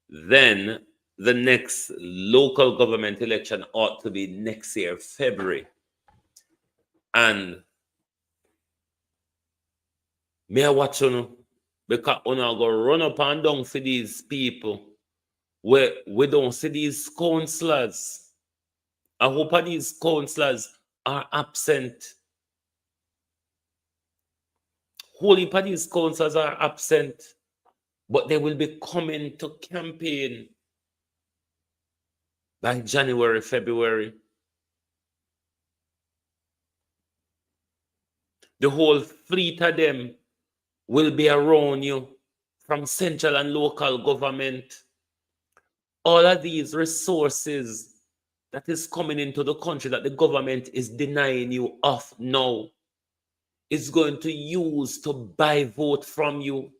then the next local government election ought to be next year, February. And may I watch you because we go run up and down for these people where we don't see these councillors. I hope these councillors are absent. whole heap of these councils are absent, but they will be coming to campaign by January, February. The whole fleet of them will be around you from central and local government. All of these resources that is coming into the country that the government is denying you of now is going to use to buy vote from you.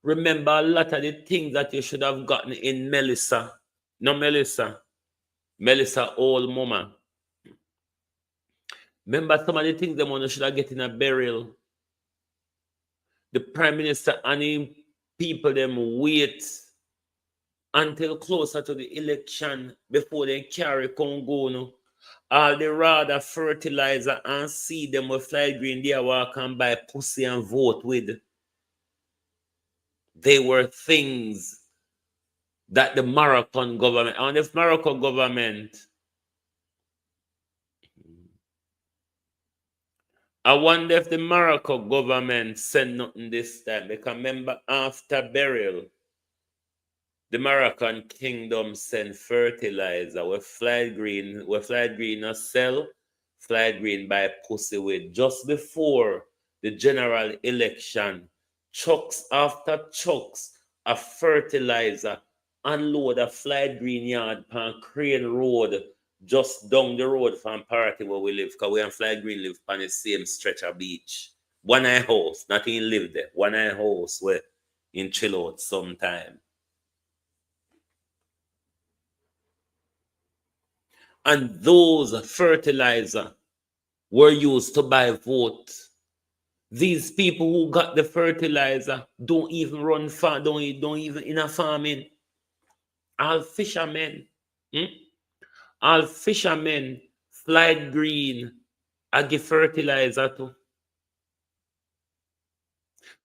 Remember a lot of the things that you should have gotten in Melissa. No, Melissa, old mama. Remember some of the things them one should have get in a burial. The Prime Minister and him people them wait until closer to the election before they carry Congo. No. All they rather fertilizer and see them with fly green there walk and buy pussy and vote with. They were things that the Moroccan government, and if Morocco government, I wonder if the Morocco government sent nothing this time. Because remember, after burial, the Moroccan kingdom sent fertilizer with fly green a sell, fly green by pussy with. Just before the general election, trucks after trucks of fertilizer unload a fly green yard on Crane Road, just down the road from Paraty where we live, because we and Fly Green live on the same stretch of beach. One eye house, not in live there. One eye house where in chill out sometime. And those fertilizer were used to buy vote. These people who got the fertilizer don't even run farm, don't even in a farming. All fishermen. All fishermen fly green and give fertilizer too.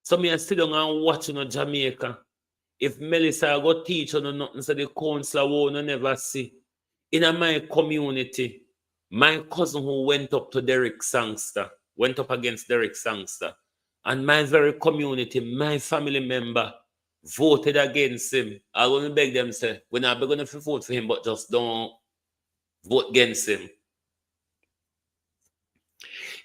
So me I sit down and watch in Jamaica. If Melissa go teach on nothing, so the counselor won't never see. In my community, my cousin who went up to Derek Sangster, went up against Derek Sangster, and my very community, my family member, voted against him. I want to beg them, say, we're not going to vote for him, but just don't vote against him.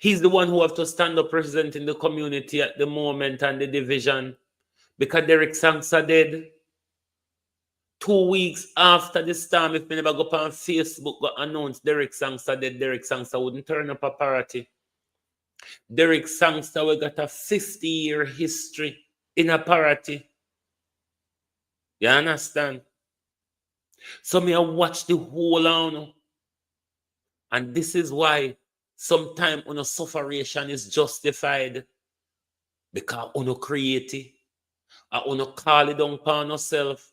He's the one who have to stand up representing the community at the moment and the division. Because Derek Sangster dead. 2 weeks after the storm, if we never go on Facebook, got announced Derek Sangster dead, Derek Sangster wouldn't turn up a party. Derek Sangster, we got a 50-year history in a party. You understand? So me I watch the whole on. And this is why sometimes on sufferation is justified. Because on create it. On call it down upon yourself.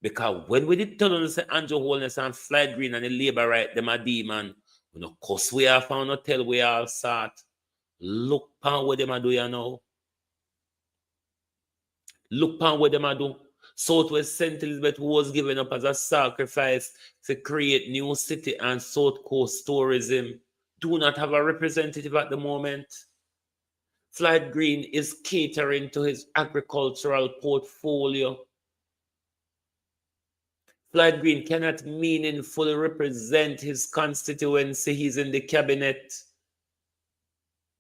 Because when we did tell us Andrew Holness and Fly Green and the labor right, them a demon, we no cuss we off and no tell we all sort. Look upon what them a do you know. Look upon what them a do. Southwest St. Elizabeth was given up as a sacrifice to create new city and South Coast tourism. Do not have a representative at the moment. Fly Green is catering to his agricultural portfolio. Fly Green cannot meaningfully represent his constituency. He's in the cabinet.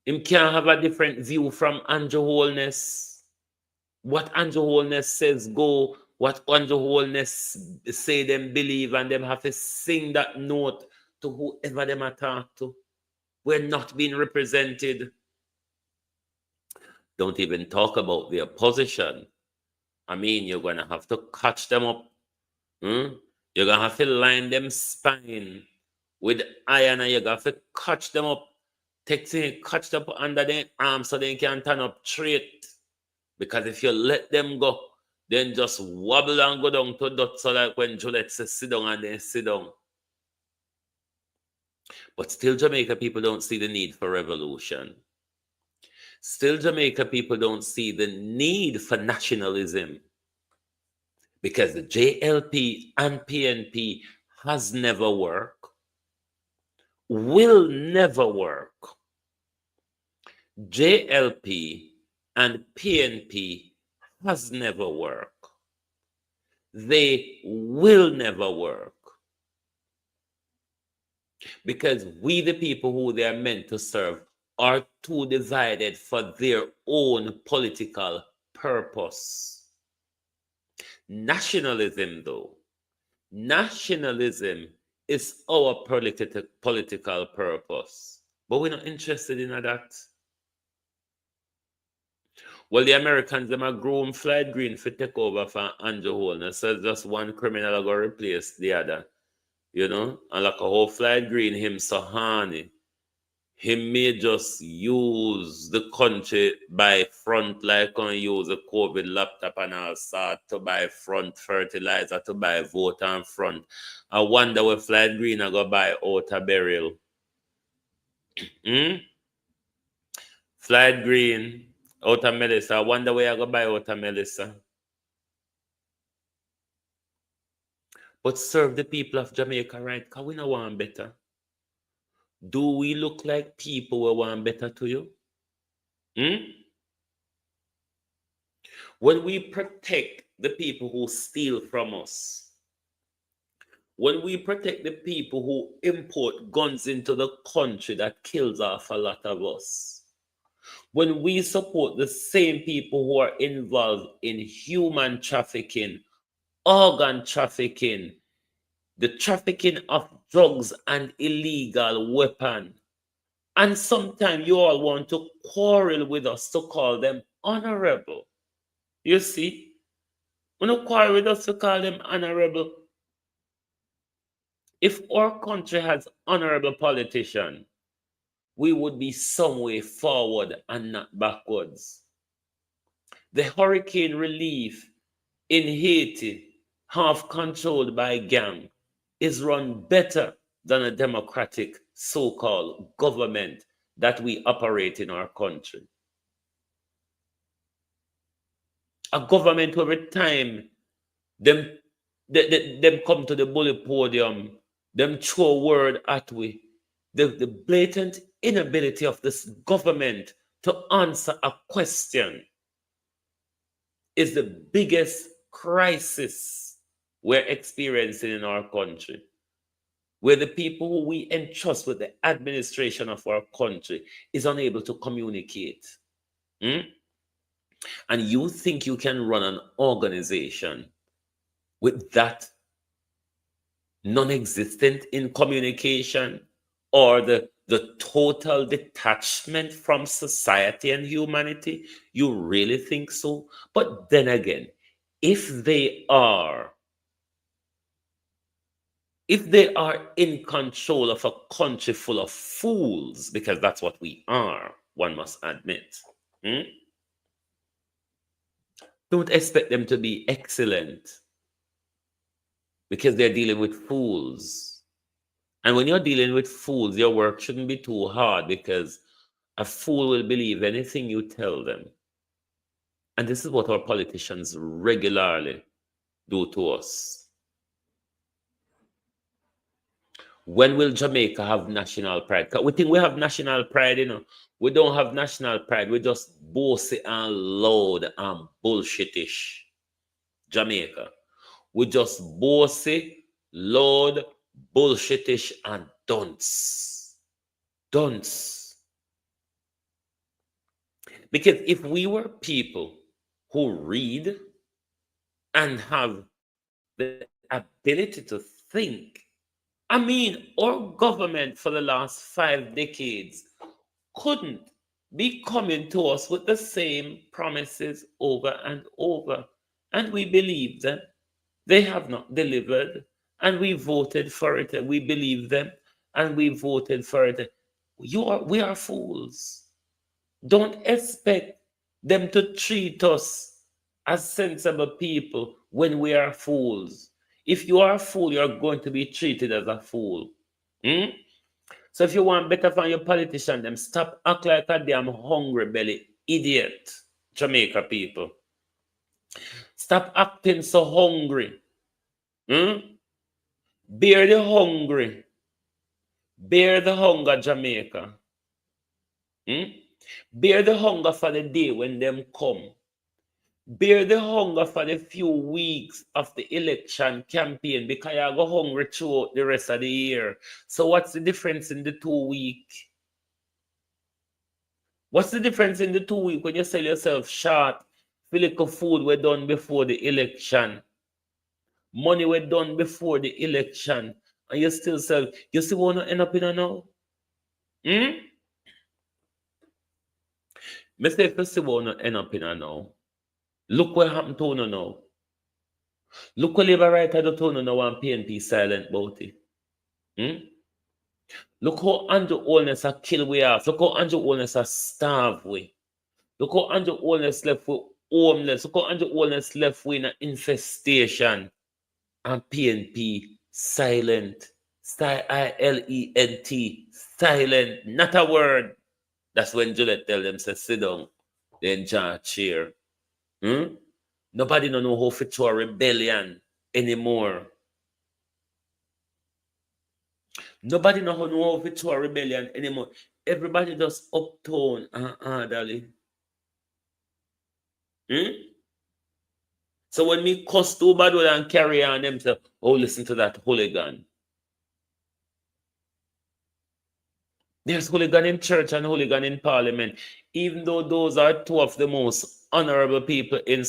Him can't have a different view from Andrew Holness. What Andrew Holness says go, what Andrew Holness say them believe, and them have to sing that note to whoever them talk to. We're not being represented. Don't even talk about the opposition. I mean, you're going to have to catch them up. You're going to have to line them spine with iron, and you're going to have to catch them up, catch them up under their arms so they can turn up straight. Because if you let them go, then just wobble and go down to dot, so like when Juliet says sit down and then sit down. But still Jamaica people don't see the need for revolution. Still Jamaica people don't see the need for nationalism. Because the JLP and PNP has never worked, will never work. JLP and PNP has never worked. They will never work. Because we, the people who they are meant to serve, are too divided for their own political purpose. Nationalism, though, nationalism is our political purpose. But we're not interested in that. Well, the Americans, them are grown Floyd Green for take over for Andrew Holness. So just one criminal go replace the other. You know? And like a whole Floyd Green, him so horny. He may just use the country by front like on use a COVID laptop and all sort to buy front fertilizer, to buy vote on front. I wonder where Floyd Green are going to buy out a burial. Floyd Green, out of Melissa. I wonder where I go buy out of Melissa. But serve the people of Jamaica right, because we don't want better. Do we look like people who want better to you? When we protect the people who steal from us, when we protect the people who import guns into the country that kills off a lot of us, when we support the same people who are involved in human trafficking, organ trafficking, the trafficking of drugs and illegal weapons, and sometimes you all want to quarrel with us to call them honorable. You see? When you quarrel with us to call them honorable, if our country has honorable politicians, we would be some way forward and not backwards. The hurricane relief in Haiti, half controlled by gang, is run better than a democratic so-called government that we operate in our country. A government every time them come to the bully podium, them throw word at we. The blatant inability of this government to answer a question is the biggest crisis we're experiencing in our country, where the people who we entrust with the administration of our country is unable to communicate. And you think you can run an organization with that non-existent in communication, or the total detachment from society and humanity? You really think so? But then again, if they are in control of a country full of fools, because that's what we are, one must admit, don't expect them to be excellent, because they're dealing with fools. And when you're dealing with fools, your work shouldn't be too hard, because a fool will believe anything you tell them. And this is what our politicians regularly do to us. When will Jamaica have national pride? We think we have national pride, you know. We don't have national pride. We just bossy and loud and bullshitish. Jamaica. We just bossy, loud, bullshitish, and dunce. Dunce. Because if we were people who read and have the ability to think, I mean, our government for the last 5 decades couldn't be coming to us with the same promises over and over. And we believe them. They have not delivered. And we voted for it. And we believe them. And we voted for it. We are fools. Don't expect them to treat us as sensible people when we are fools. If you are a fool, you're going to be treated as a fool. So if you want better from your politician, them stop act like a damn hungry belly idiot, Jamaica people. Stop acting so hungry. Bear the hungry. Bear the hunger, Jamaica. Bear the hunger for the day when them come. Bear the hunger for the few weeks of the election campaign because you go hungry throughout the rest of the year. So what's the difference in the 2 week? What's the difference in the 2 week when you sell yourself short? Physical food were done before the election. Money were done before the election. And you still sell. You still want to end up in a now? Hmm? Mr. If you still want to end up in a now, look what happened to you now. Look what Labour right at the tone now and PNP silent about it. Hmm? Look how Andrew Holness a kill we off. Look how Andrew Holness a starve we. Look how Andrew Holness left with homeless. Look how Andrew Holness left with an infestation. And PNP silent. ILENT. Silent. Not a word. That's when Juliet tell them, say, sit down. Then John cheer. Hmm? Nobody don't know how to throw a rebellion anymore. Nobody know how to throw a rebellion anymore. Everybody just uptone and orderly. So when me cuss too bad and carry on them say, oh, listen to that hooligan. There's hooligan in church and hooligan in parliament. Even though those are two of the most honorable people in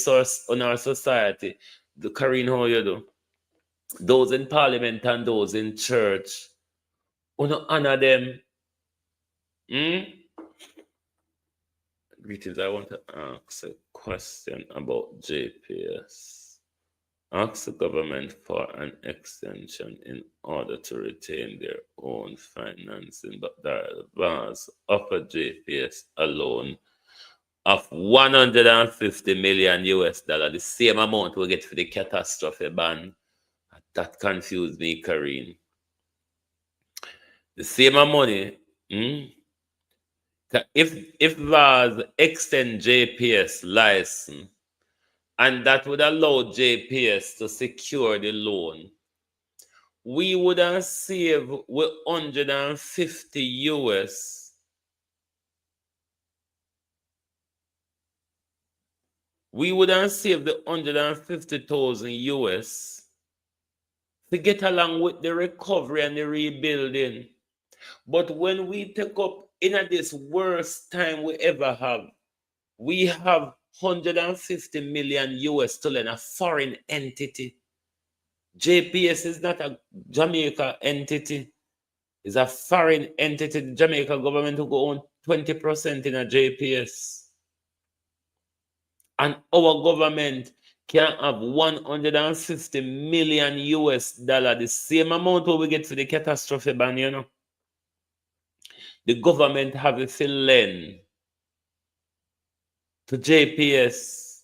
our society. The Karine, how you do? Those in parliament and those in church. We don't honor them. Greetings. I want to ask a question about JPS. Ask the government for an extension in order to retain their own financing, but the advance offered JPS a loan of 150 million US dollar, the same amount we get for the catastrophe ban. That confused me, Karine. The same money. If VAS extend JPS license, and that would allow JPS to secure the loan, we would have saved with 150 US. We would have saved the 150,000 US to get along with the recovery and the rebuilding. But when we take up in this worst time we ever have, we have 150 million US to lend a foreign entity. JPS is not a Jamaica entity. It's a foreign entity. The Jamaica government will go on 20% in a JPS. And our government can have 150 million US dollar, the same amount what we get for the catastrophe ban, you know. The government have a lend to JPS.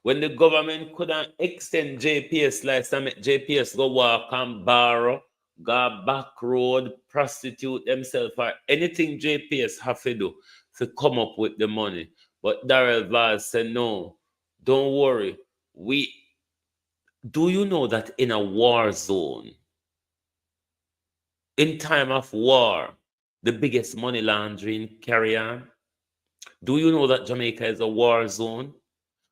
When the government couldn't extend JPS license, JPS go walk and borrow, go back road, prostitute themselves, or anything JPS have to do to come up with the money. But Darrell Vaz said, no, don't worry. Do you know that in a war zone, in time of war, the biggest money laundering carry on? Do you know that Jamaica is a war zone?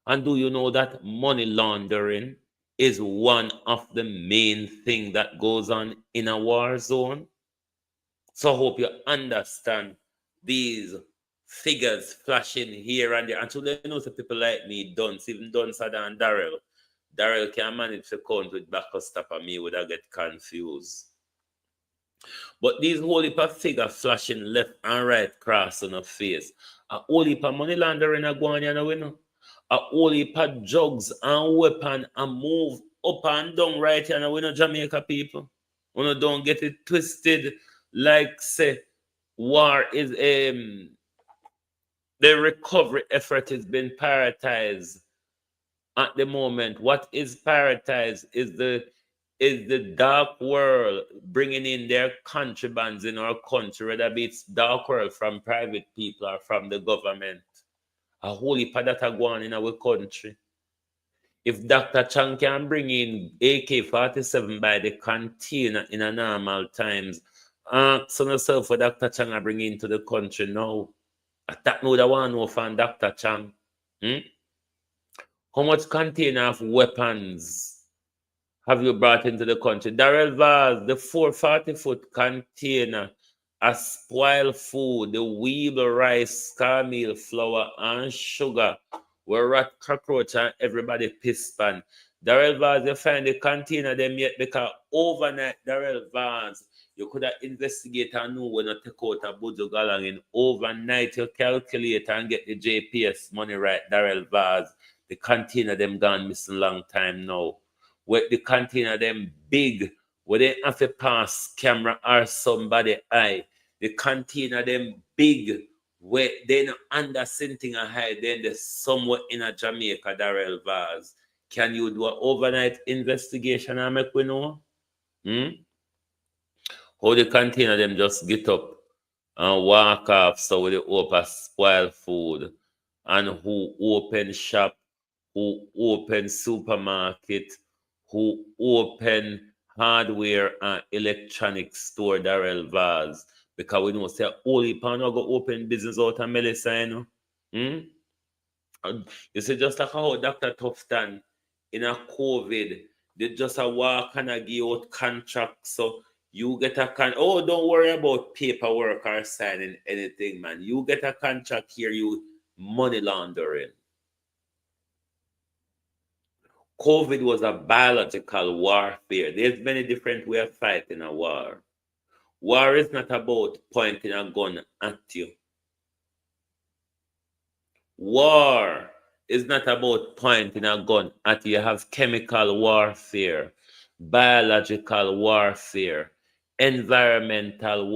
And do you know that money laundering is one of the main things that goes on in a war zone? So I hope you understand these figures flashing here and there. And so they know that people like me, Dunce, even Dunce than Darrell. Darrell can manage to count with back or stop and me would I get confused. But these whole heap of figures flashing left and right across on the face. A whole heap of money laundering are going on, you know. A whole heap of drugs and weapon and move up and down right here. We know Jamaica people. We don't get it twisted like say war is the recovery effort has been prioritized at the moment. What is prioritized is the dark world bringing in their contrabands in our country, whether it's dark world from private people or from the government. A whole heap of that are going in our country. If Dr. Chang can bring in AK-47 by the container in a normal times, ask yourself what Dr. Chang are bringing into the country now. That would I want to know from Dr. Chang. Hmm? How much container of weapons have you brought into the country? Darrell Vaz, the 440-foot container, a spoiled food, the weevil rice, cornmeal flour, and sugar, were rat cockroach and everybody piss pan. Darrell Vaz, you find the container them yet because overnight, Darrell Vaz, you could have investigated and know when you take out a Buju Galang in overnight, you calculate and get the JPS money right, Darrell Vaz. The container them gone missing long time now. Where the container them big, where they have to pass camera or somebody eye. The container them big, where they not under something a high, then there's somewhere in a Jamaica, Darrell Vaz. Can you do an overnight investigation and make we know? How the container them just get up and walk off so they open spoil food, and who open shop, who open supermarket, who open hardware and electronic store, Darrell Vaz, because we know say only pan go open business out of Melissa, you know. And you see, just like how Dr. Tufton in a COVID, they just a walk and a give out contracts. So you get a oh, don't worry about paperwork or signing anything, man. You get a contract here, you money laundering. COVID was a biological warfare. There's many different ways of fighting a war. War is not about pointing a gun at you. War is not about pointing a gun at you. You have chemical warfare, biological warfare, environmental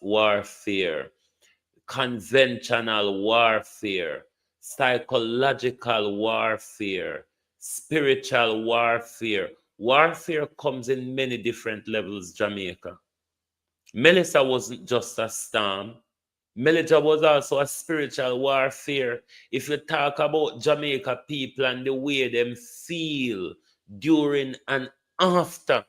warfare, conventional warfare, psychological warfare, spiritual warfare. Warfare comes in many different levels, Jamaica. Melissa wasn't just a storm. Melissa was also a spiritual warfare. If you talk about Jamaica people and the way them feel during and after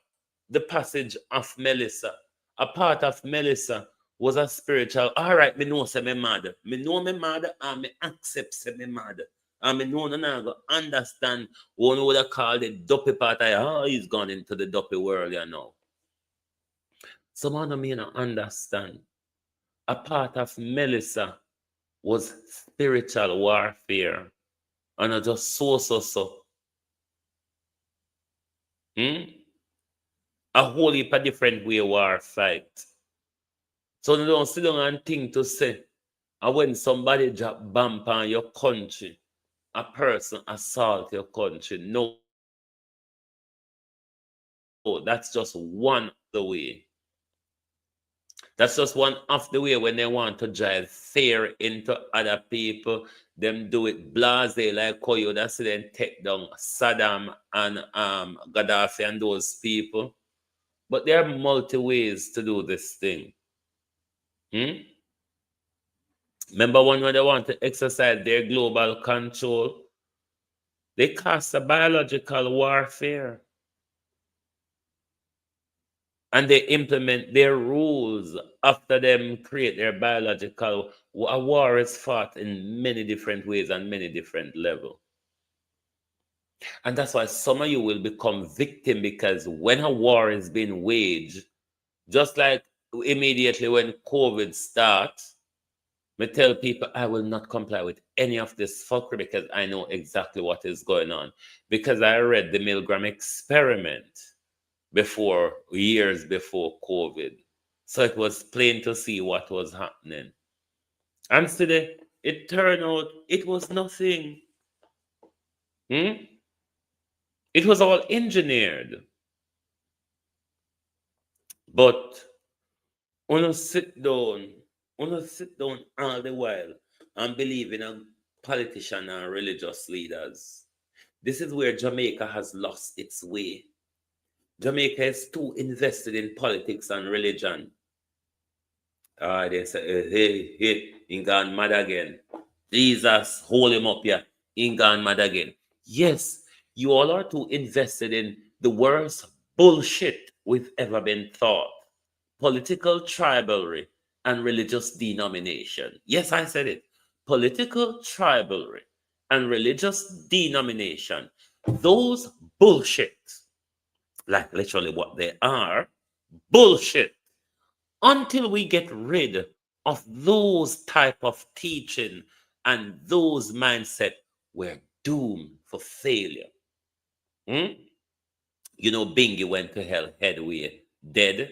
the passage of Melissa, a part of Melissa was a spiritual. All right, me know say me mad. Me know me mad and me accept say me mad. And me know no go understand what would have called the dopey part. He's gone into the dopey world, you know. Someone of me not understand. A part of Melissa was spiritual warfare. And I just so. A whole heap of different way war fight. So you don't sit down and think to say, and when somebody drop bomb on your country, a person assault your country. No, that's just one of the way. That's just one of the way when they want to drive fear into other people. Them do it blase like how you that's then take down Saddam and Gaddafi and those people. But there are multi ways to do this thing. Remember when they want to exercise their global control, they cast a biological warfare. And they implement their rules after them create their biological. A war is fought in many different ways and many different levels. And that's why some of you will become victim, because when a war is being waged, just like immediately when COVID starts, me tell people I will not comply with any of this fuckery because I know exactly what is going on. Because I read the Milgram experiment years before COVID. So it was plain to see what was happening. And today, it turned out it was nothing. It was all engineered. But when you sit down all the while and believe in a politician and religious leaders, this is where Jamaica has lost its way. Jamaica is too invested in politics and religion. They say, hey, he gone mad again. Jesus, hold him up here. He gone mad again. Yes, you all are too invested in the worst bullshit we've ever been taught. Political tribalism and religious denomination. Yes, I said it. political tribalism and religious denomination, those bullshit, like literally what they are, bullshit. Until we get rid of those type of teaching and those mindset, we're doomed for failure. You know, Bingy went to hell headway, dead.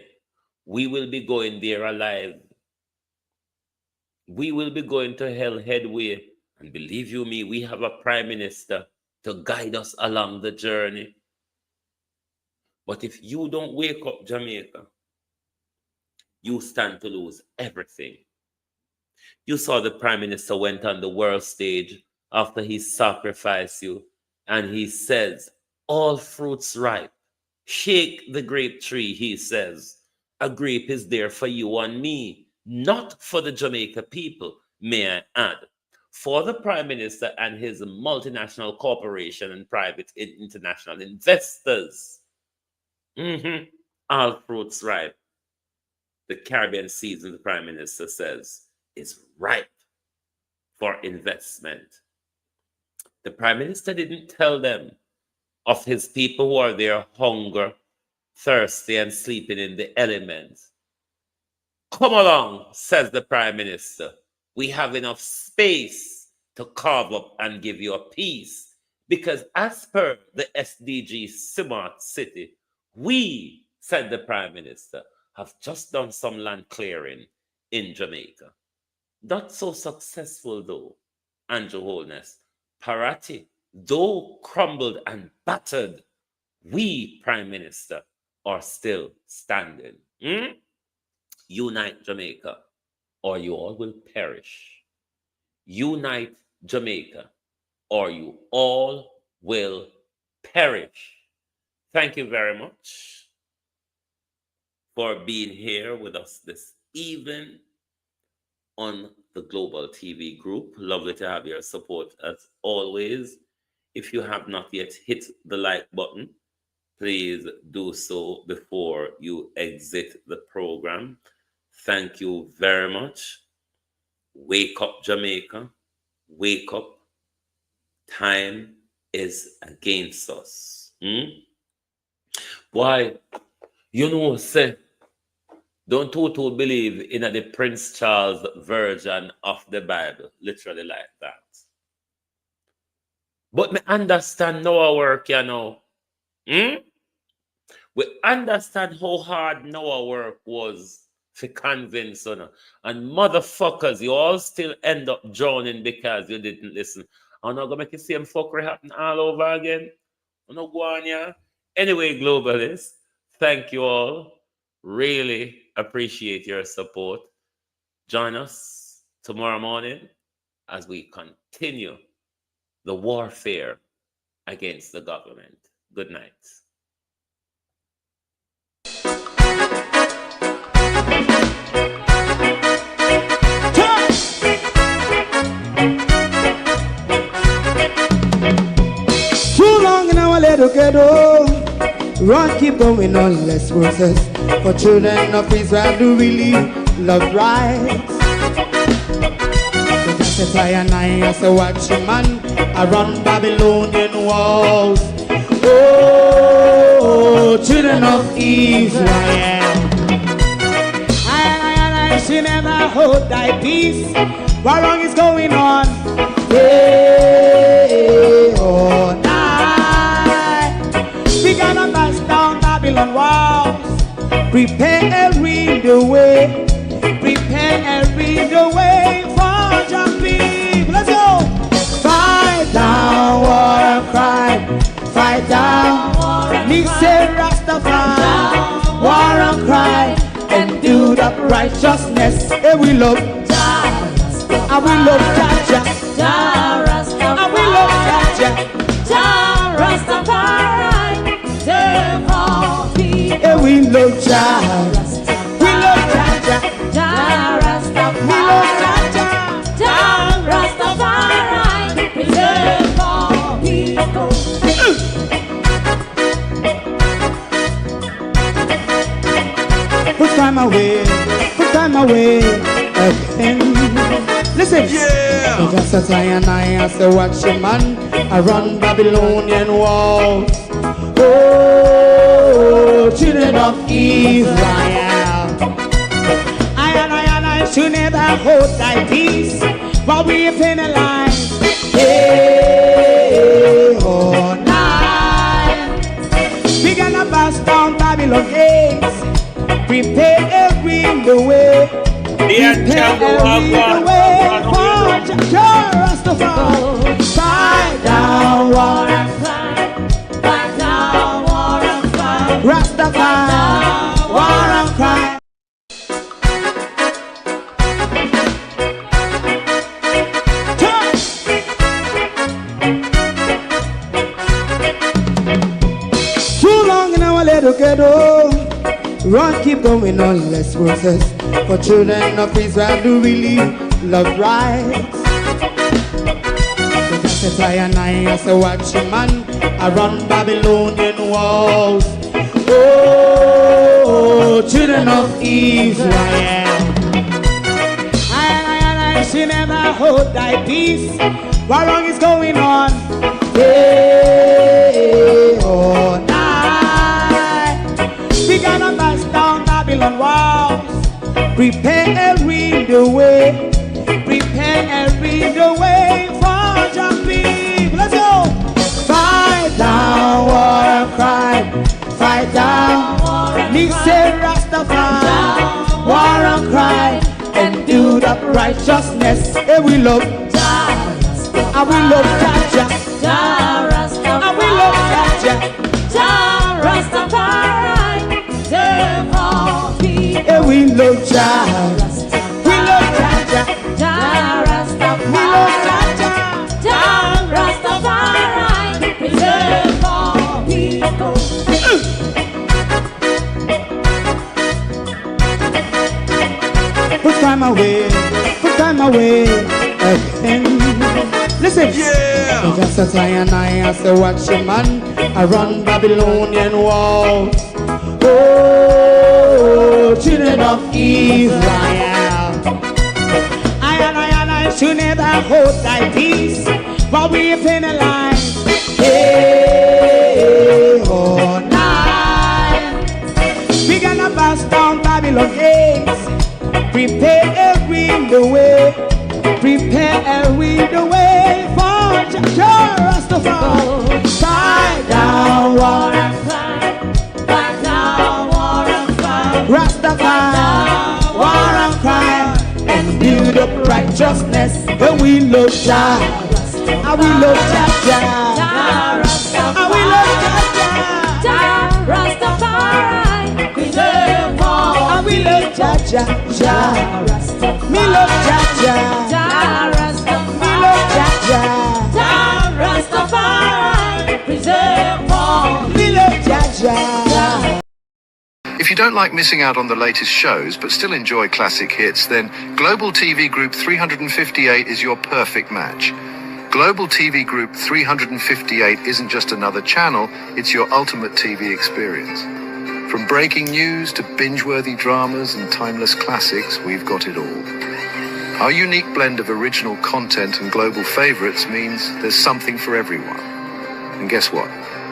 We will be going there alive. We will be going to hell headway. And believe you me, we have a prime minister to guide us along the journey. But if you don't wake up, Jamaica, you stand to lose everything. You saw the prime minister went on the world stage after he sacrificed you, and he says, all fruits ripe. Shake the grape tree, he says. A grape is there for you and me, not for the Jamaica people, may I add. For the prime minister and his multinational corporation and private international investors. All fruits ripe. The Caribbean season, the prime minister says, is ripe for investment. The prime minister didn't tell them of his people who are there hunger, thirsty, and sleeping in the elements. Come along, says the prime minister. We have enough space to carve up and give you a piece. Because as per the SDG Smart City, we, said the prime minister, have just done some land clearing in Jamaica. Not so successful though, Andrew Holness. Parati, though crumbled and battered, we, prime minister, are still standing. Unite Jamaica, or you all will perish. Unite Jamaica, or you all will perish. Thank you very much for being here with us this evening on the Global TV Group. Lovely to have your support as always. If you have not yet hit the like button, please do so before you exit the program. Thank you very much. Wake up, Jamaica. Wake up. Time is against us. Why? You know, say, don't too believe in the Prince Charles version of the Bible, literally like that. But me understand Noah work, you know. We understand how hard Noah work was to convince, you know. And motherfuckers, you all still end up drowning because you didn't listen. I'm not going to make the same fuckery happen all over again. I'm not going here. Anyway, globalists, thank you all. Really appreciate your support. Join us tomorrow morning as we continue the warfare against the government. Good night. Too long in our little ghetto. Run, keep going on, less process. For children of Israel do really love rights. So justify and I as a watchman around Babylonian walls. Oh, children of Israel. I should never hold thy peace. What wrong is going on? Day or night. We gotta bust down Babylon walls. Prepare every the way. Prepare every the way for your people. Let's go. Fight down, war and cry. Fight down, me say Rastafari. War and cry and do that righteousness. And we love Jah. And we love Jah. Jah Rastafari. And we love Jah. Jah Rastafari. And we love Jah. We love Jah. Jah Rastafari. We love Jah. Jah Rastafari. Preserve all people. Put time away again. Listen. Listen. Yeah. Just as I and I say, watch a man, I run Babylonian walls. Oh, children of Israel. I should never hold thy peace, but we penalize. Hey, oh, night. We gonna bust down Babylon gates, prepare every the way. Prepare every the way for Rastafari. Fight down, war and fight. Fight down, war and fight. Rastafari, war and cry. Too long in our little ghetto. Run, keep going on, less process. For children of Israel do really love rights. So just I and I say, watch a man, I run Babylonian walls. Oh, children of Israel. I should never hold thy peace. What wrong is going on? Hey, oh, night. We gonna bust down Babylon walls. Prepare every the way. Prepare every the way for your people. Let's go. Fight down, war and cry. Fight down, listen Rastafari. War and cry and do the righteousness. And we love and we love Jaja. And we love Jaja. Rastafari. And we love Jaja. We love Jaja. We love Jaja. Rastafari. Preserve all people. Put time away again. Listen. Yeah. Just as I and I say, watch a man, I run Babylonian walls. Oh, children of Israel. I should never hold thy peace, but we penalize. Hey, oh, night. We gonna bust down Babylon gates. Prepare every the way. Prepare every the way for Rastafari. Fight down, war and fight. Fight down, war and fight. Rastafari, war and cry. And build up righteousness. And we love Jah. And we love Jah. And we love Jah. Rastafari. Preserve all. And we love Jah. Me love Jah. Me love Jah. Rastafari. Preserve all. Me love Jah. If you don't like missing out on the latest shows but still enjoy classic hits, then Global TV Group 358 is your perfect match. Global TV Group 358 isn't just another channel, it's your ultimate TV experience. From breaking news to binge-worthy dramas and timeless classics, we've got it all. Our unique blend of original content and global favorites means there's something for everyone. And guess what?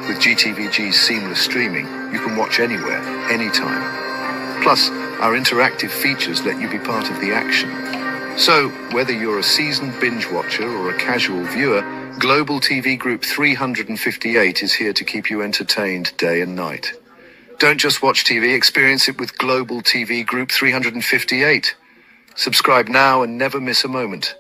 With GTVG's seamless streaming, you can watch anywhere, anytime. Plus, our interactive features let you be part of the action. So, whether you're a seasoned binge watcher or a casual viewer, Global TV Group 358 is here to keep you entertained day and night. Don't just watch TV, experience it with Global TV Group 358. Subscribe now and never miss a moment.